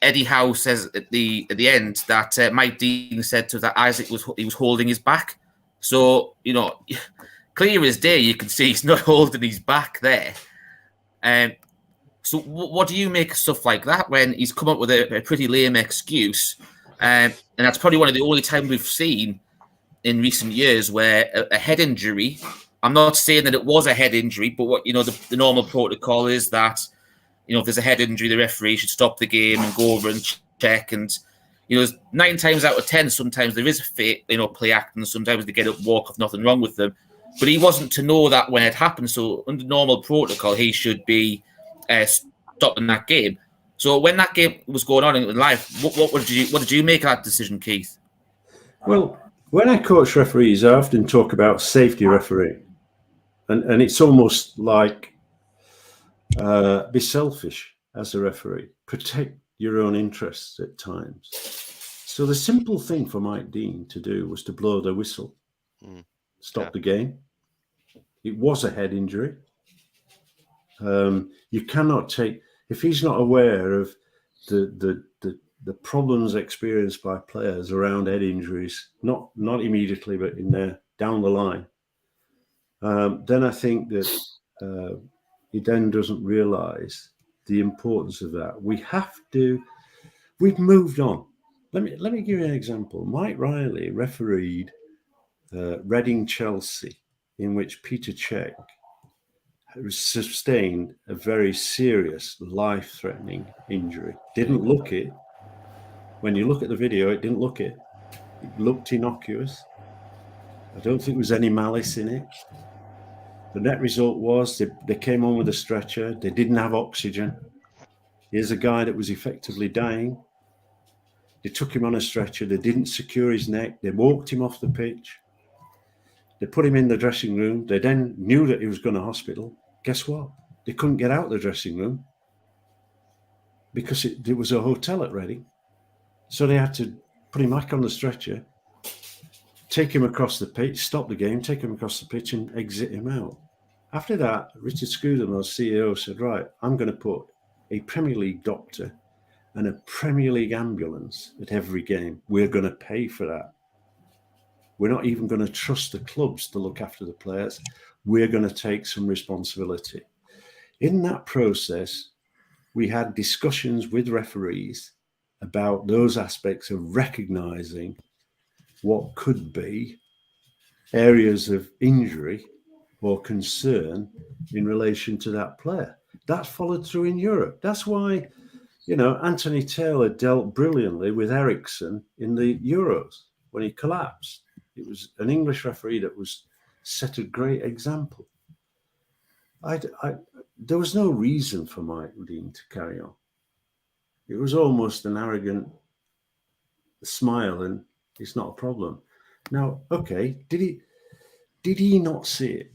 Eddie Howe says at the end that Mike Dean said to that Isaac was holding his back. So clear as day, you can see he's not holding his back there. So what do you make of stuff like that when he's come up with a pretty lame excuse? And that's probably one of the only times we've seen in recent years where a head injury. I'm not saying that it was a head injury, but what the normal protocol is that if there's a head injury, the referee should stop the game and go over and check. And 9 times out of 10, sometimes there is a play acting. Sometimes they get up, walk off, nothing wrong with them. But he wasn't to know that when it happened. So under normal protocol, he should be stopping that game. So when that game was going on in live, what did you make of that decision, Keith? Well, when I coach referees, I often talk about safety refereeing. And it's almost like be selfish as a referee. Protect your own interests at times. So the simple thing for Mike Dean to do was to blow the whistle, stop the game. It was a head injury. You cannot take, if he's not aware of the problems experienced by players around head injuries, not immediately, but in there down the line, then I think that he then doesn't realise the importance of that. We've moved on. Let me give you an example. Mike Riley refereed Reading Chelsea, in which Peter Cech sustained a very serious, life-threatening injury. Didn't look it. When you look at the video, it didn't look it. It looked innocuous. I don't think there was any malice in it. The net result was they came on with a stretcher. They didn't have oxygen. Here's a guy that was effectively dying. They took him on a stretcher. They didn't secure his neck. They walked him off the pitch. They put him in the dressing room. They then knew that he was going to hospital. Guess what? They couldn't get out of the dressing room because it was a hotel at Reading. So they had to put him back on the stretcher, take him across the pitch, stop the game, take him across the pitch and exit him out. After that, Richard Scudamore, our CEO, said, right, I'm going to put a Premier League doctor and a Premier League ambulance at every game. We're going to pay for that. We're not even going to trust the clubs to look after the players. We're going to take some responsibility. In that process, we had discussions with referees about those aspects of recognising what could be areas of injury or concern in relation to that player. That followed through in Europe. That's why, Anthony Taylor dealt brilliantly with Ericsson in the Euros when he collapsed. It was an English referee that set a great example. There was no reason for Mike Dean to carry on. It was almost an arrogant smile and it's not a problem. Now, okay, did he not see it?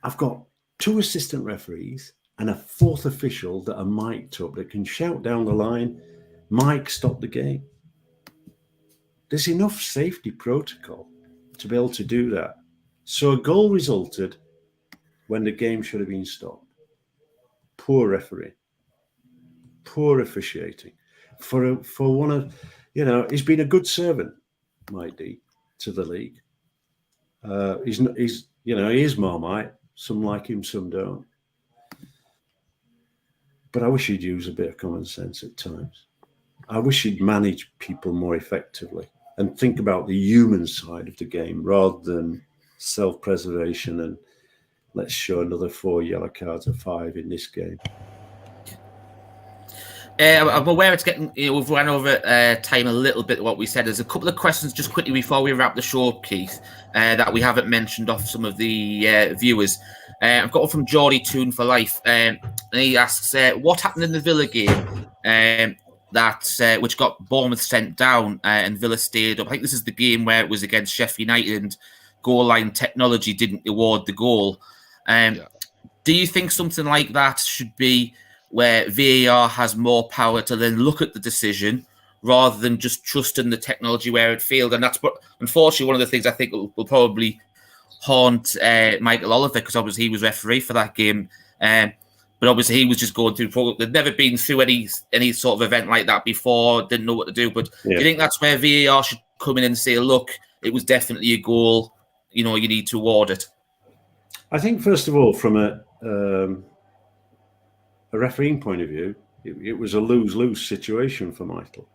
I've got 2 assistant referees and a 4th official that are mic'd up that can shout down the line, Mike, stop the game. There's enough safety protocol to be able to do that. So a goal resulted when the game should have been stopped. Poor referee, poor officiating. For one of, he's been a good servant, Mike D, to the league. He is Marmite. Some like him, some don't. But I wish he'd use a bit of common sense at times. I wish he'd manage people more effectively and think about the human side of the game rather than self-preservation and let's show another 4 yellow cards or 5 in this game. I'm aware it's getting, we've run over time a little bit, what we said. There's a couple of questions just quickly before we wrap the show up, Keith, that we haven't mentioned off some of the viewers. I've got one from Geordie Toon for Life. and he asks, what happened in the Villa game which got Bournemouth sent down and Villa stayed up? I think this is the game where it was against Sheffield United and goal line technology didn't award the goal. Do you think something like that should be where VAR has more power to then look at the decision rather than just trusting the technology where it failed? And that's unfortunately one of the things I think will probably haunt Michael Oliver, because obviously he was referee for that game. But obviously he was just going through. They'd never been through any sort of event like that before, didn't know what to do. But do you think that's where VAR should come in and say, look, it was definitely a goal, you need to award it? I think, first of all, from a refereeing point of view, it was a lose-lose situation for Michael.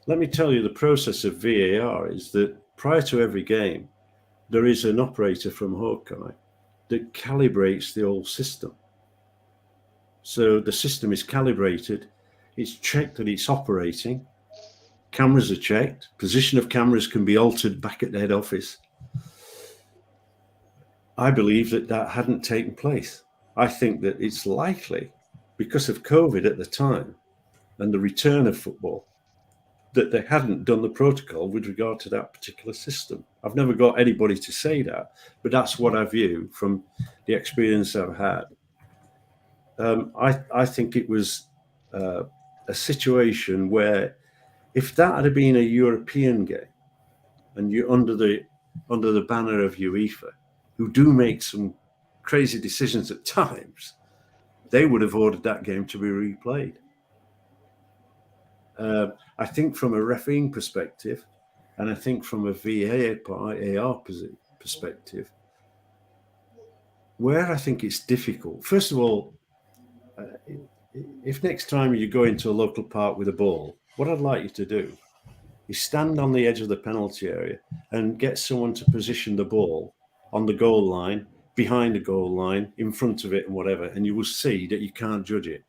Let me tell you, the process of VAR is that prior to every game, there is an operator from Hawkeye that calibrates the whole system. So the system is calibrated, it's checked that it's operating, cameras are checked, position of cameras can be altered back at the head office. I believe that hadn't taken place. I think that it's likely, because of COVID at the time and the return of football, that they hadn't done the protocol with regard to that particular system. I've never got anybody to say that, but that's what I view from the experience I've had. I think it was a situation where, if that had been a European game and you're under the banner of UEFA, who do make some crazy decisions at times, they would have ordered that game to be replayed. I think from a refereeing perspective, and I think from a VAR perspective, where I think it's difficult, first of all, if next time you go into a local park with a ball, what I'd like you to do is stand on the edge of the penalty area and get someone to position the ball on the goal line, behind the goal line, in front of it and whatever, and you will see that you can't judge it.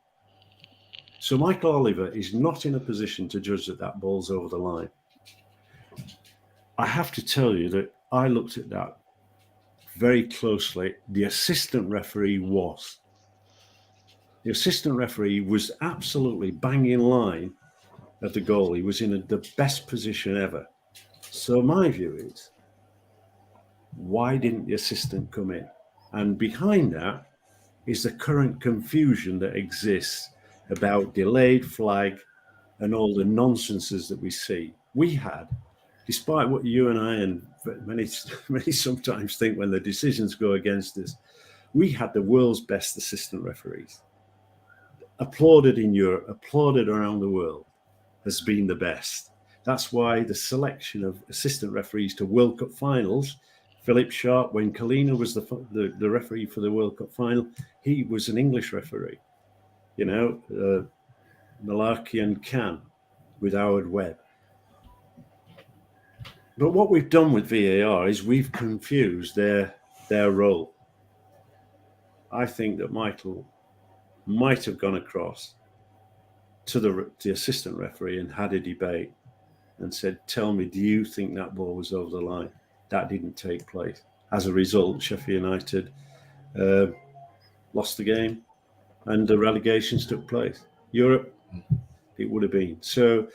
So Michael Oliver is not in a position to judge that ball's over the line. I have to tell you that I looked at that very closely. The assistant referee was. The assistant referee was absolutely bang in line at the goal. He was in the best position ever. So my view is, why didn't the assistant come in? And behind that is the current confusion that exists about delayed flag and all the nonsenses that we see. We had, despite what you and I and many sometimes think when the decisions go against us, we had the world's best assistant referees. Applauded in Europe, applauded around the world, has been the best. That's why the selection of assistant referees to World Cup finals, Philip Sharp, when Kalina was the referee for the World Cup final, he was an English referee. Malarkey and Khan with Howard Webb. But what we've done with VAR is we've confused their role. I think that Michael might have gone across to the assistant referee and had a debate and said, tell me, do you think that ball was over the line? That didn't take place. As a result, Sheffield United lost the game and the relegations took place. Europe, it would have been. So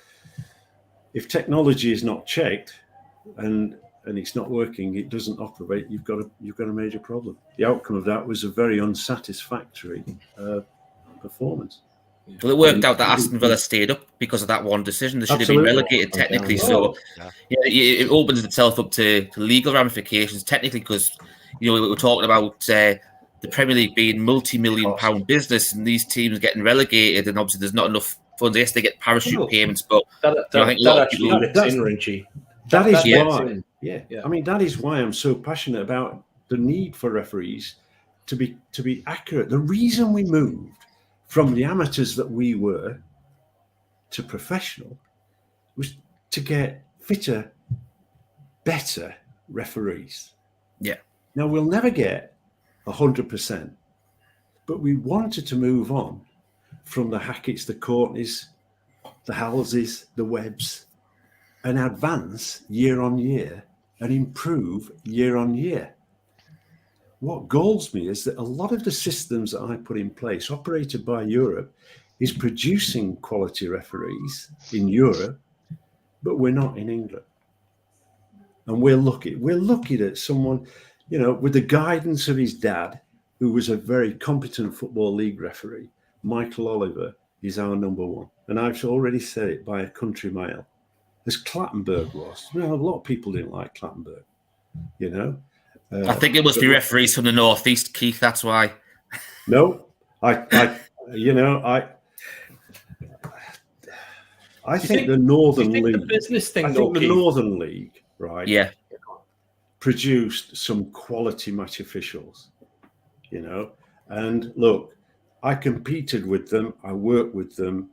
if technology is not checked and it's not working, it doesn't operate, you've got a major problem. The outcome of that was a very unsatisfactory performance. Well, it worked out that Aston Villa stayed up because of that one decision. They should have been relegated technically. So it opens itself up to legal ramifications technically, because we were talking about the Premier League being multi-million-pound business and these teams getting relegated, and obviously there's not enough funds. Yes, they get parachute payments, but I think a lot of people. That is why. Yeah. I mean, that is why I'm so passionate about the need for referees to be accurate. The reason we moved from the amateurs that we were to professional was to get fitter, better referees. Yeah. Now, we'll never get 100%, but we wanted to move on from the Hacketts, the Courtneys, the Halses, the Webbs, and advance year on year and improve year on year. what galls me is that a lot of the systems that I put in place, operated by Europe, is producing quality referees in Europe, but we're not in England. And we're lucky that someone, with the guidance of his dad, who was a very competent Football League referee, Michael Oliver is our number one. And I've already said it by a country mile, as Clattenburg was. A lot of people didn't like Clattenburg, I think it must be referees from the northeast, Keith. That's why. No, I think the Northern League, the business thing, I think the Northern League, right? Yeah. Produced some quality match officials, and look, I competed with them, I worked with them,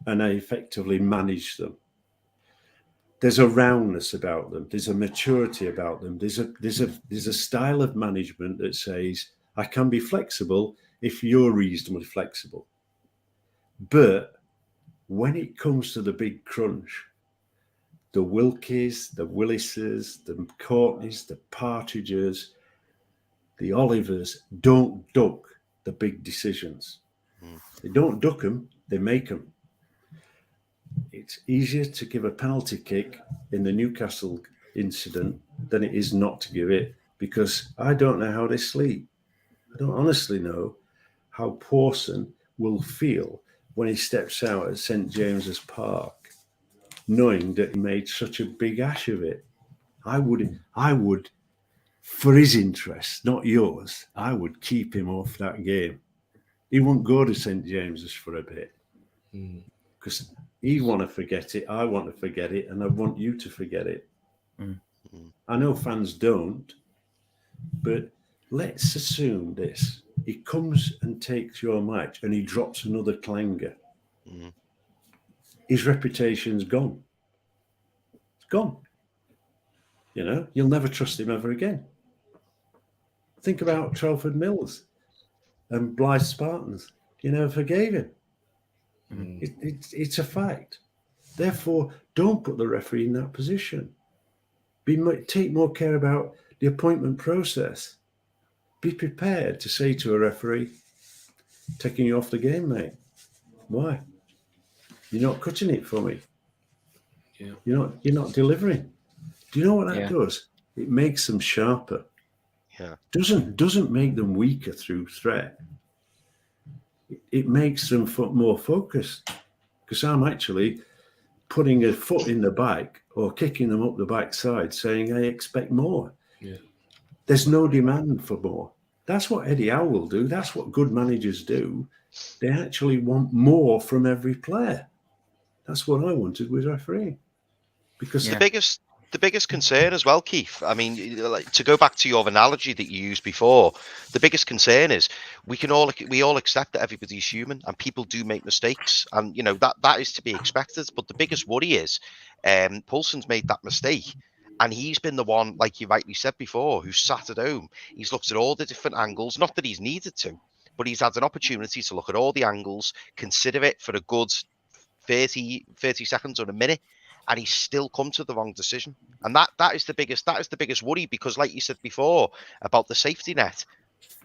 and I effectively managed them. There's a roundness about them. There's a maturity about them. There's a style of management that says, I can be flexible if you're reasonably flexible. But when it comes to the big crunch, the Wilkies, the Willises, the Courtneys, the Partridges, the Olivers don't duck the big decisions. They don't duck them, they make them. It's easier to give a penalty kick in the Newcastle incident than it is not to give it, because I don't know how they sleep. I don't honestly know how Pawson will feel when he steps out at St. James's Park, knowing that he made such a big ash of it. I would, for his interest, not yours, I would keep him off that game. He won't go to St. James's for a bit, because he'd want to forget it, I want to forget it, and I want you to forget it. I know fans don't, but let's assume this. He comes and takes your match and he drops another clanger. His reputation's gone. It's gone. You'll never trust him ever again. Think about Telford Mills and Blythe Spartans. You never forgave him. It's a fact. Therefore, don't put the referee in that position. Take more care about the appointment process. Be prepared to say to a referee, taking you off the game, mate. Why? You're not cutting it for me. Yeah. You're not delivering. Do you know what that does? It makes them sharper. Yeah. Doesn't make them weaker through threat. It makes them more focused, because I'm actually putting a foot in the back or kicking them up the backside, saying I expect more. Yeah. There's no demand for more. That's what Eddie Howe will do. That's what good managers do. They actually want more from every player. That's what I wanted with refereeing. Because the biggest concern as well, Keith, I mean, to go back to your analogy that you used before, the biggest concern is we all accept that everybody's human and people do make mistakes, and that is to be expected. But the biggest worry is Poulsen's made that mistake, and he's been the one, like you rightly said before, who sat at home. He's looked at all the different angles, not that he's needed to, but he's had an opportunity to look at all the angles, consider it for a good 30 seconds or a minute, and he's still come to the wrong decision. And that is the biggest worry, because like you said before about the safety net,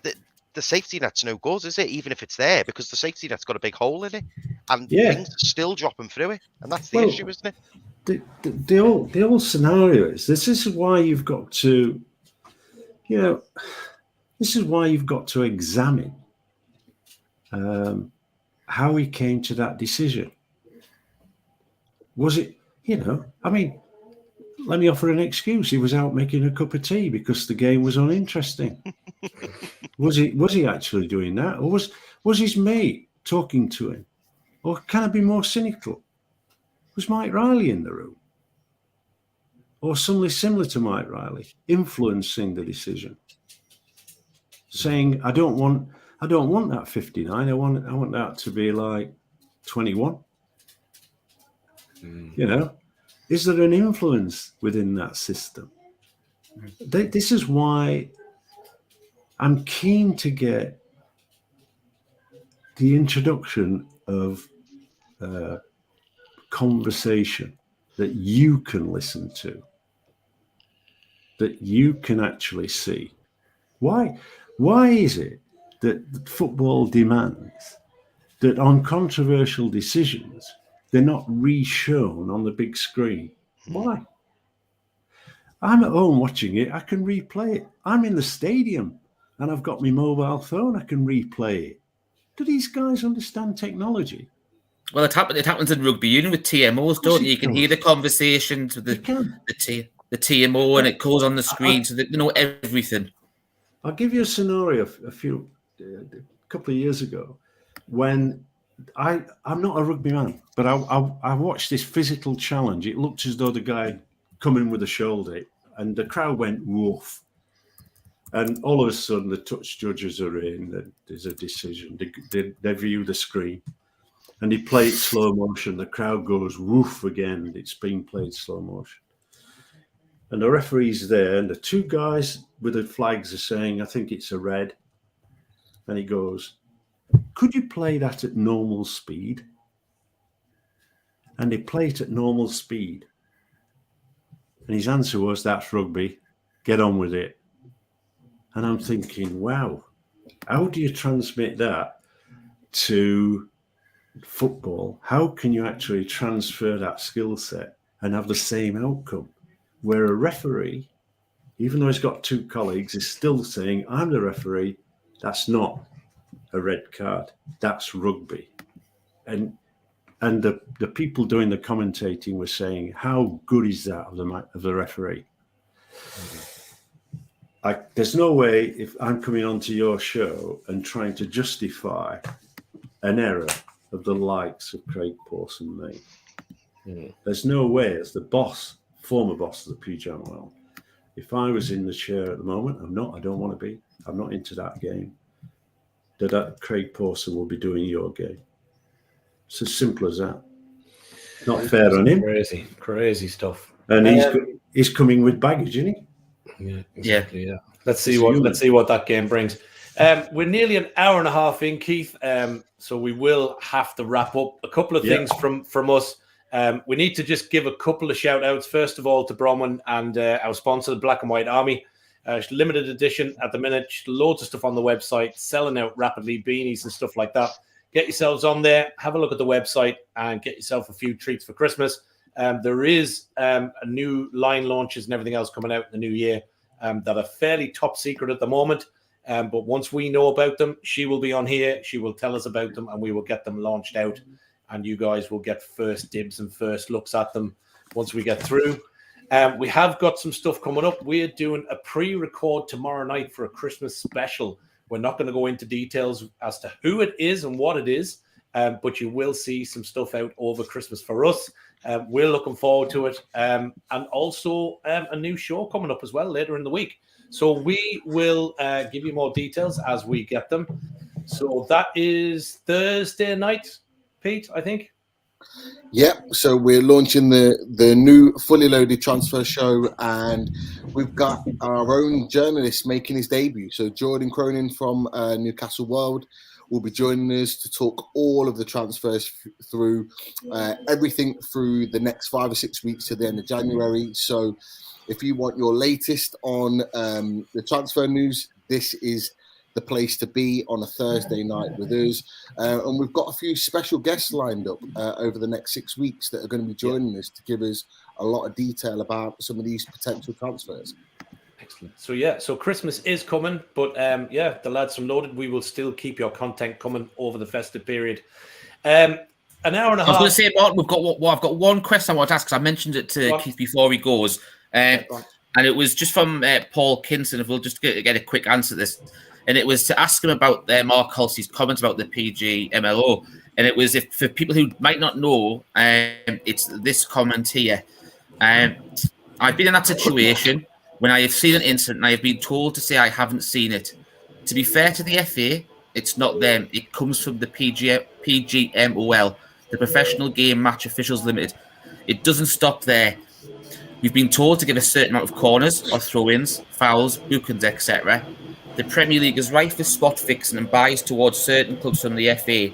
the safety net's no good, is it? Even if it's there, because the safety net's got a big hole in it, and things are still dropping through it, and that's the issue, isn't it? The whole scenario is this is why you've got to, this is why you've got to examine how he came to that decision. Was it, I mean, let me offer an excuse. He was out making a cup of tea because the game was uninteresting. Was he actually doing that? Or was his mate talking to him? Or can I be more cynical? Was Mike Riley in the room? Or somebody similar to Mike Riley influencing the decision? Saying, I don't want that 59. I want that to be like 21. Is there an influence within that system? This is why I'm keen to get the introduction of conversation that you can listen to, that you can actually see Why is it that football demands that on controversial decisions, they're not re-shown on the big screen? Why? I'm at home watching it. I can replay it. I'm in the stadium and I've got my mobile phone. I can replay it. Do these guys understand technology? Well, it happens in rugby union with TMOs, don't you? You can hear the conversations with the TMO, and it goes on the screen, so that you know everything. I'll give you a scenario a couple of years ago when I'm not a rugby man, but I watched this physical challenge. It looked as though the guy come in with a shoulder, and the crowd went woof. And all of a sudden, the touch judges are in, and there's a decision. They view the screen, and he played slow motion. The crowd goes woof again. It's being played slow motion. And the referee's there, and the two guys with the flags are saying, I think it's a red. And he goes, could you play that at normal speed? And they play it at normal speed. And his answer was, that's rugby. Get on with it. And I'm thinking, wow, how do you transmit that to football? How can you actually transfer that skill set and have the same outcome? Where a referee, even though he's got two colleagues, is still saying, I'm the referee. That's not a red card. That's rugby. And the people doing the commentating were saying, how good is that of the referee? There's no way if I'm coming onto your show and trying to justify an error of the likes of Craig Pawson made. There's no way, as the former boss of the PGMOL, if I was in the chair at the moment, I don't want to be, I'm not into that game, that Craig Pawson will be doing your game. It's as simple as that. Not fair on him. Crazy stuff. And he's coming with baggage, isn't he? Yeah, exactly. Yeah. Let's see what that game brings. We're nearly an hour and a half in, Keith. So we will have to wrap up. A couple of things from us. We need to just give a couple of shout outs. First of all, to Bronwyn and our sponsor, the Black and White Army. Limited edition at the minute. Loads of stuff on the website, selling out rapidly, beanies and stuff like that. Get yourselves on there, have a look at the website, and get yourself a few treats for Christmas. There is a new line launches and everything else coming out in the new year that are fairly top secret at the moment. But once we know about them, she will be on here. She will tell us about them, and we will get them launched out. And you guys will get first dibs and first looks at them once we get through. We have got some stuff coming up. We're doing a pre-record tomorrow night for a Christmas special. We're not going to go into details as to who it is and what it is, but you will see some stuff out over Christmas for us. We're looking forward to it. And also a new show coming up as well later in the week. So we will give you more details as we get them. So that is Thursday night, Pete, I think. Yep. So we're launching the new fully loaded transfer show, and we've got our own journalist making his debut. So Jordan Cronin from Newcastle World will be joining us to talk all of the transfers through everything through the next 5 or 6 weeks to the end of January. So if you want your latest on the transfer news, this is the place to be on a Thursday night with us. And we've got a few special guests lined up over the next 6 weeks that are going to be joining us to give us a lot of detail about some of these potential transfers. Excellent. So Christmas is coming, but the lads from Loaded, we will still keep your content coming over the festive period. An hour and a half. I was going to say, Martin, I've got one question I want to ask, because I mentioned it to Keith before he goes. And it was just from Paul Kinson, if we'll just get a quick answer to this. And it was to ask him about Mark Halsey's comments about the PGMOL. And it was, for people who might not know, it's this comment here. I've been in that situation when I have seen an incident and I have been told to say I haven't seen it. To be fair to the FA, it's not them. It comes from the PGMOL, the Professional Game Match Officials Limited. It doesn't stop there. We've been told to give a certain amount of corners or throw-ins, fouls, bookings, etc. The Premier League is rife with spot fixing and bias towards certain clubs from the FA.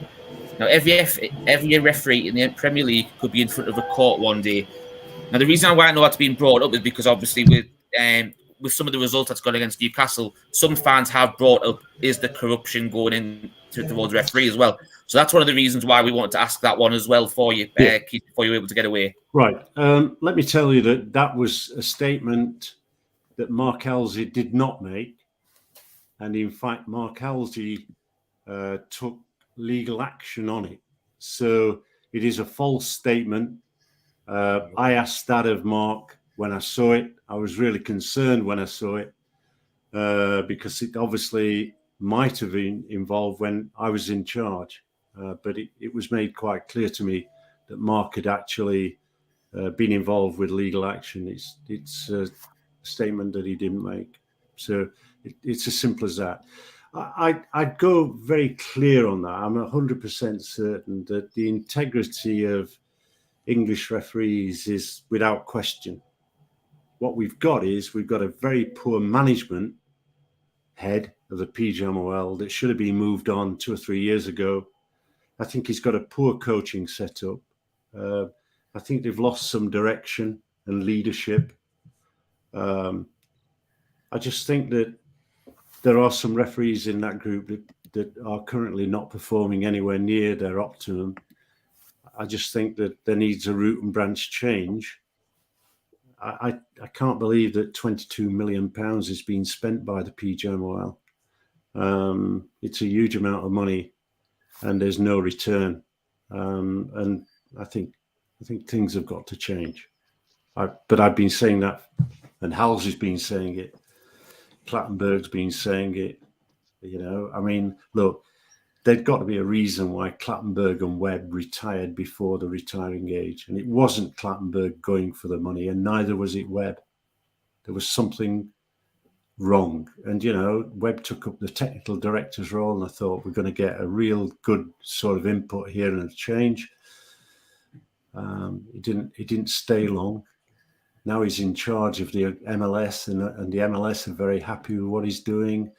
Now, every referee in the Premier League could be in front of a court one day. Now, the reason why I know that's being brought up is because obviously with with some of the results that's gone against Newcastle, some fans have brought up, is the corruption going in towards referee as well? So that's one of the reasons why we wanted to ask that one as well for you, Keith, before you were able to get away. Right. Let me tell you that was a statement that Mark Halsey did not make. And in fact, Mark Halsey took legal action on it. So it is a false statement. I asked that of Mark when I saw it. I was really concerned when I saw it because it obviously might have been involved when I was in charge. But it was made quite clear to me that Mark had actually been involved with legal action. It's a statement that he didn't make. So it's as simple as that. I'd go very clear on that. I'm 100% certain that the integrity of English referees is without question. What we've got a very poor management head of the PGMOL that should have been moved on 2 or 3 years ago. I think he's got a poor coaching setup. I think they've lost some direction and leadership. I just think that there are some referees in that group that are currently not performing anywhere near their optimum. I just think that there needs a root and branch change. I can't believe that £22 million is being spent by the PGMOL. It's a huge amount of money, and there's no return. And I think things have got to change. But I've been saying that, and Halsey's been saying it. Clattenburg's been saying it. I mean, look, there'd got to be a reason why Clattenburg and Webb retired before the retiring age. And it wasn't Clattenburg going for the money, and neither was it Webb. There was something wrong. And, Webb took up the technical director's role, and I thought we're going to get a real good sort of input here and a change. He didn't stay long. Now he's in charge of the MLS, and the MLS are very happy with what he's doing.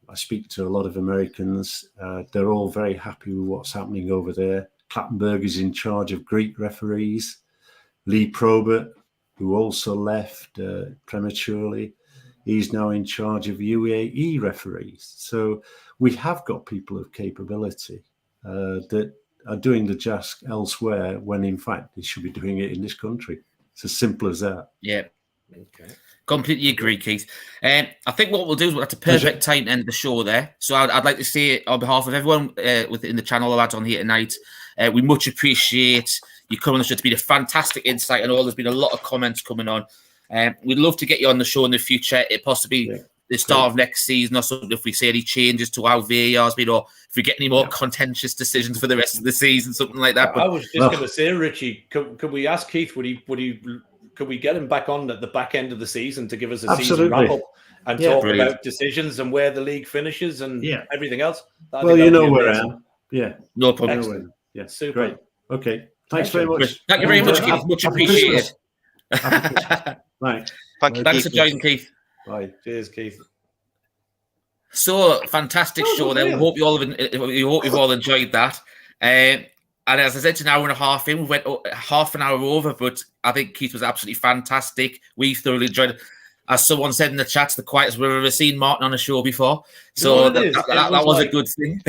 I speak to a lot of Americans. They're all very happy with what's happening over there. Clattenburg is in charge of Greek referees. Lee Probert, who also left prematurely, he's now in charge of UAE referees. So we have got people of capability that are doing the task elsewhere when, in fact, they should be doing it in this country. It's as simple as that. Yeah. Okay. Completely agree, Keith. I think what we'll do is that's a perfect time to end the show there. So I'd like to say on behalf of everyone within the channel, lads on here tonight, we much appreciate you coming on the show. It's been a fantastic insight, and there's been a lot of comments coming on. We'd love to get you on the show in the future, possibly the start of next season or something, if we see any changes to how VAR's been, or if we get any more contentious decisions for the rest of the season, something like that. But I was just going to say, Richie, could we ask Keith, could we get him back on at the back end of the season to give us a season wrap-up and talk about decisions and where the league finishes and everything else? Well, you know where I am. Yeah. No problem. Yeah, super. Great. Okay. Thanks very much. Thank you very much, Keith. Much appreciated. Right. Thanks for joining, Keith. Bye. Cheers, Keith. So fantastic show there. We hope you've all enjoyed that. And as I said, it's an hour and a half in. We went half an hour over, but I think Keith was absolutely fantastic. We thoroughly enjoyed it. As someone said in the chat, the quietest we've ever seen Martin on a show before. So that was a good thing.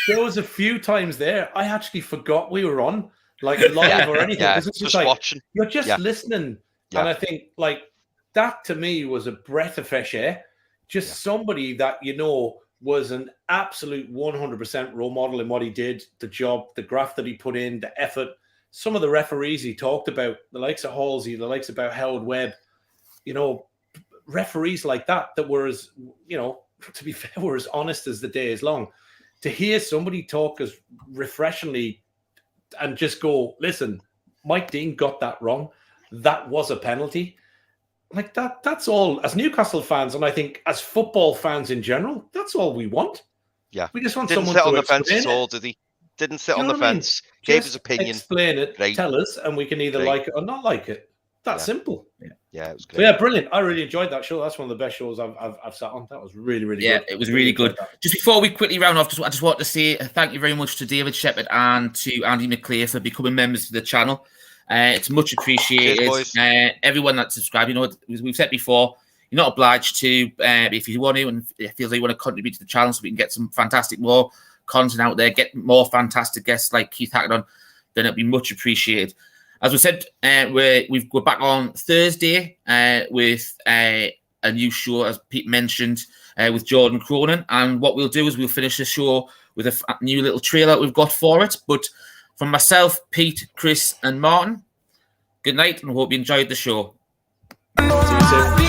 There was a few times there I actually forgot we were on, like live or anything. Yeah, it's just like, watching. You're just listening. Yeah. And I think like that to me was a breath of fresh air. Just somebody that, was an absolute 100% role model in what he did, the job, the graft that he put in, the effort. Some of the referees he talked about, the likes of Halsey, the likes of Howard Webb, referees like that were as, to be fair, were as honest as the day is long. To hear somebody talk as refreshingly and just go, listen, Mike Dean got that wrong. That was a penalty. Like that's all as Newcastle fans, and I think as football fans in general, that's all we want. Yeah. We just want someone to sit on the fence at all, did he? Didn't sit on the fence, gave his opinion. Explain it, tell us, and we can either like it or not like it. That's simple. Yeah, it was great. But brilliant. I really enjoyed that show. That's one of the best shows I've sat on. That was really, really good. Yeah, it was really good. Just before we quickly round off, I just want to say thank you very much to David Shepherd and to Andy McClare for becoming members of the channel. It's much appreciated. Cheers, everyone that subscribed, we've said before, You're not obliged to if you want to, and it feels like you want to contribute to the channel so we can get some fantastic more content out there, get more fantastic guests like Keith Hackett on, then it'd be much appreciated. As we said, we're back on Thursday with a new show, as Pete mentioned, with Jordan Cronin. And what we'll do is we'll finish the show with a new little trailer we've got for it. But from myself, Pete, Chris, and Martin, good night, and hope you enjoyed the show. See you soon.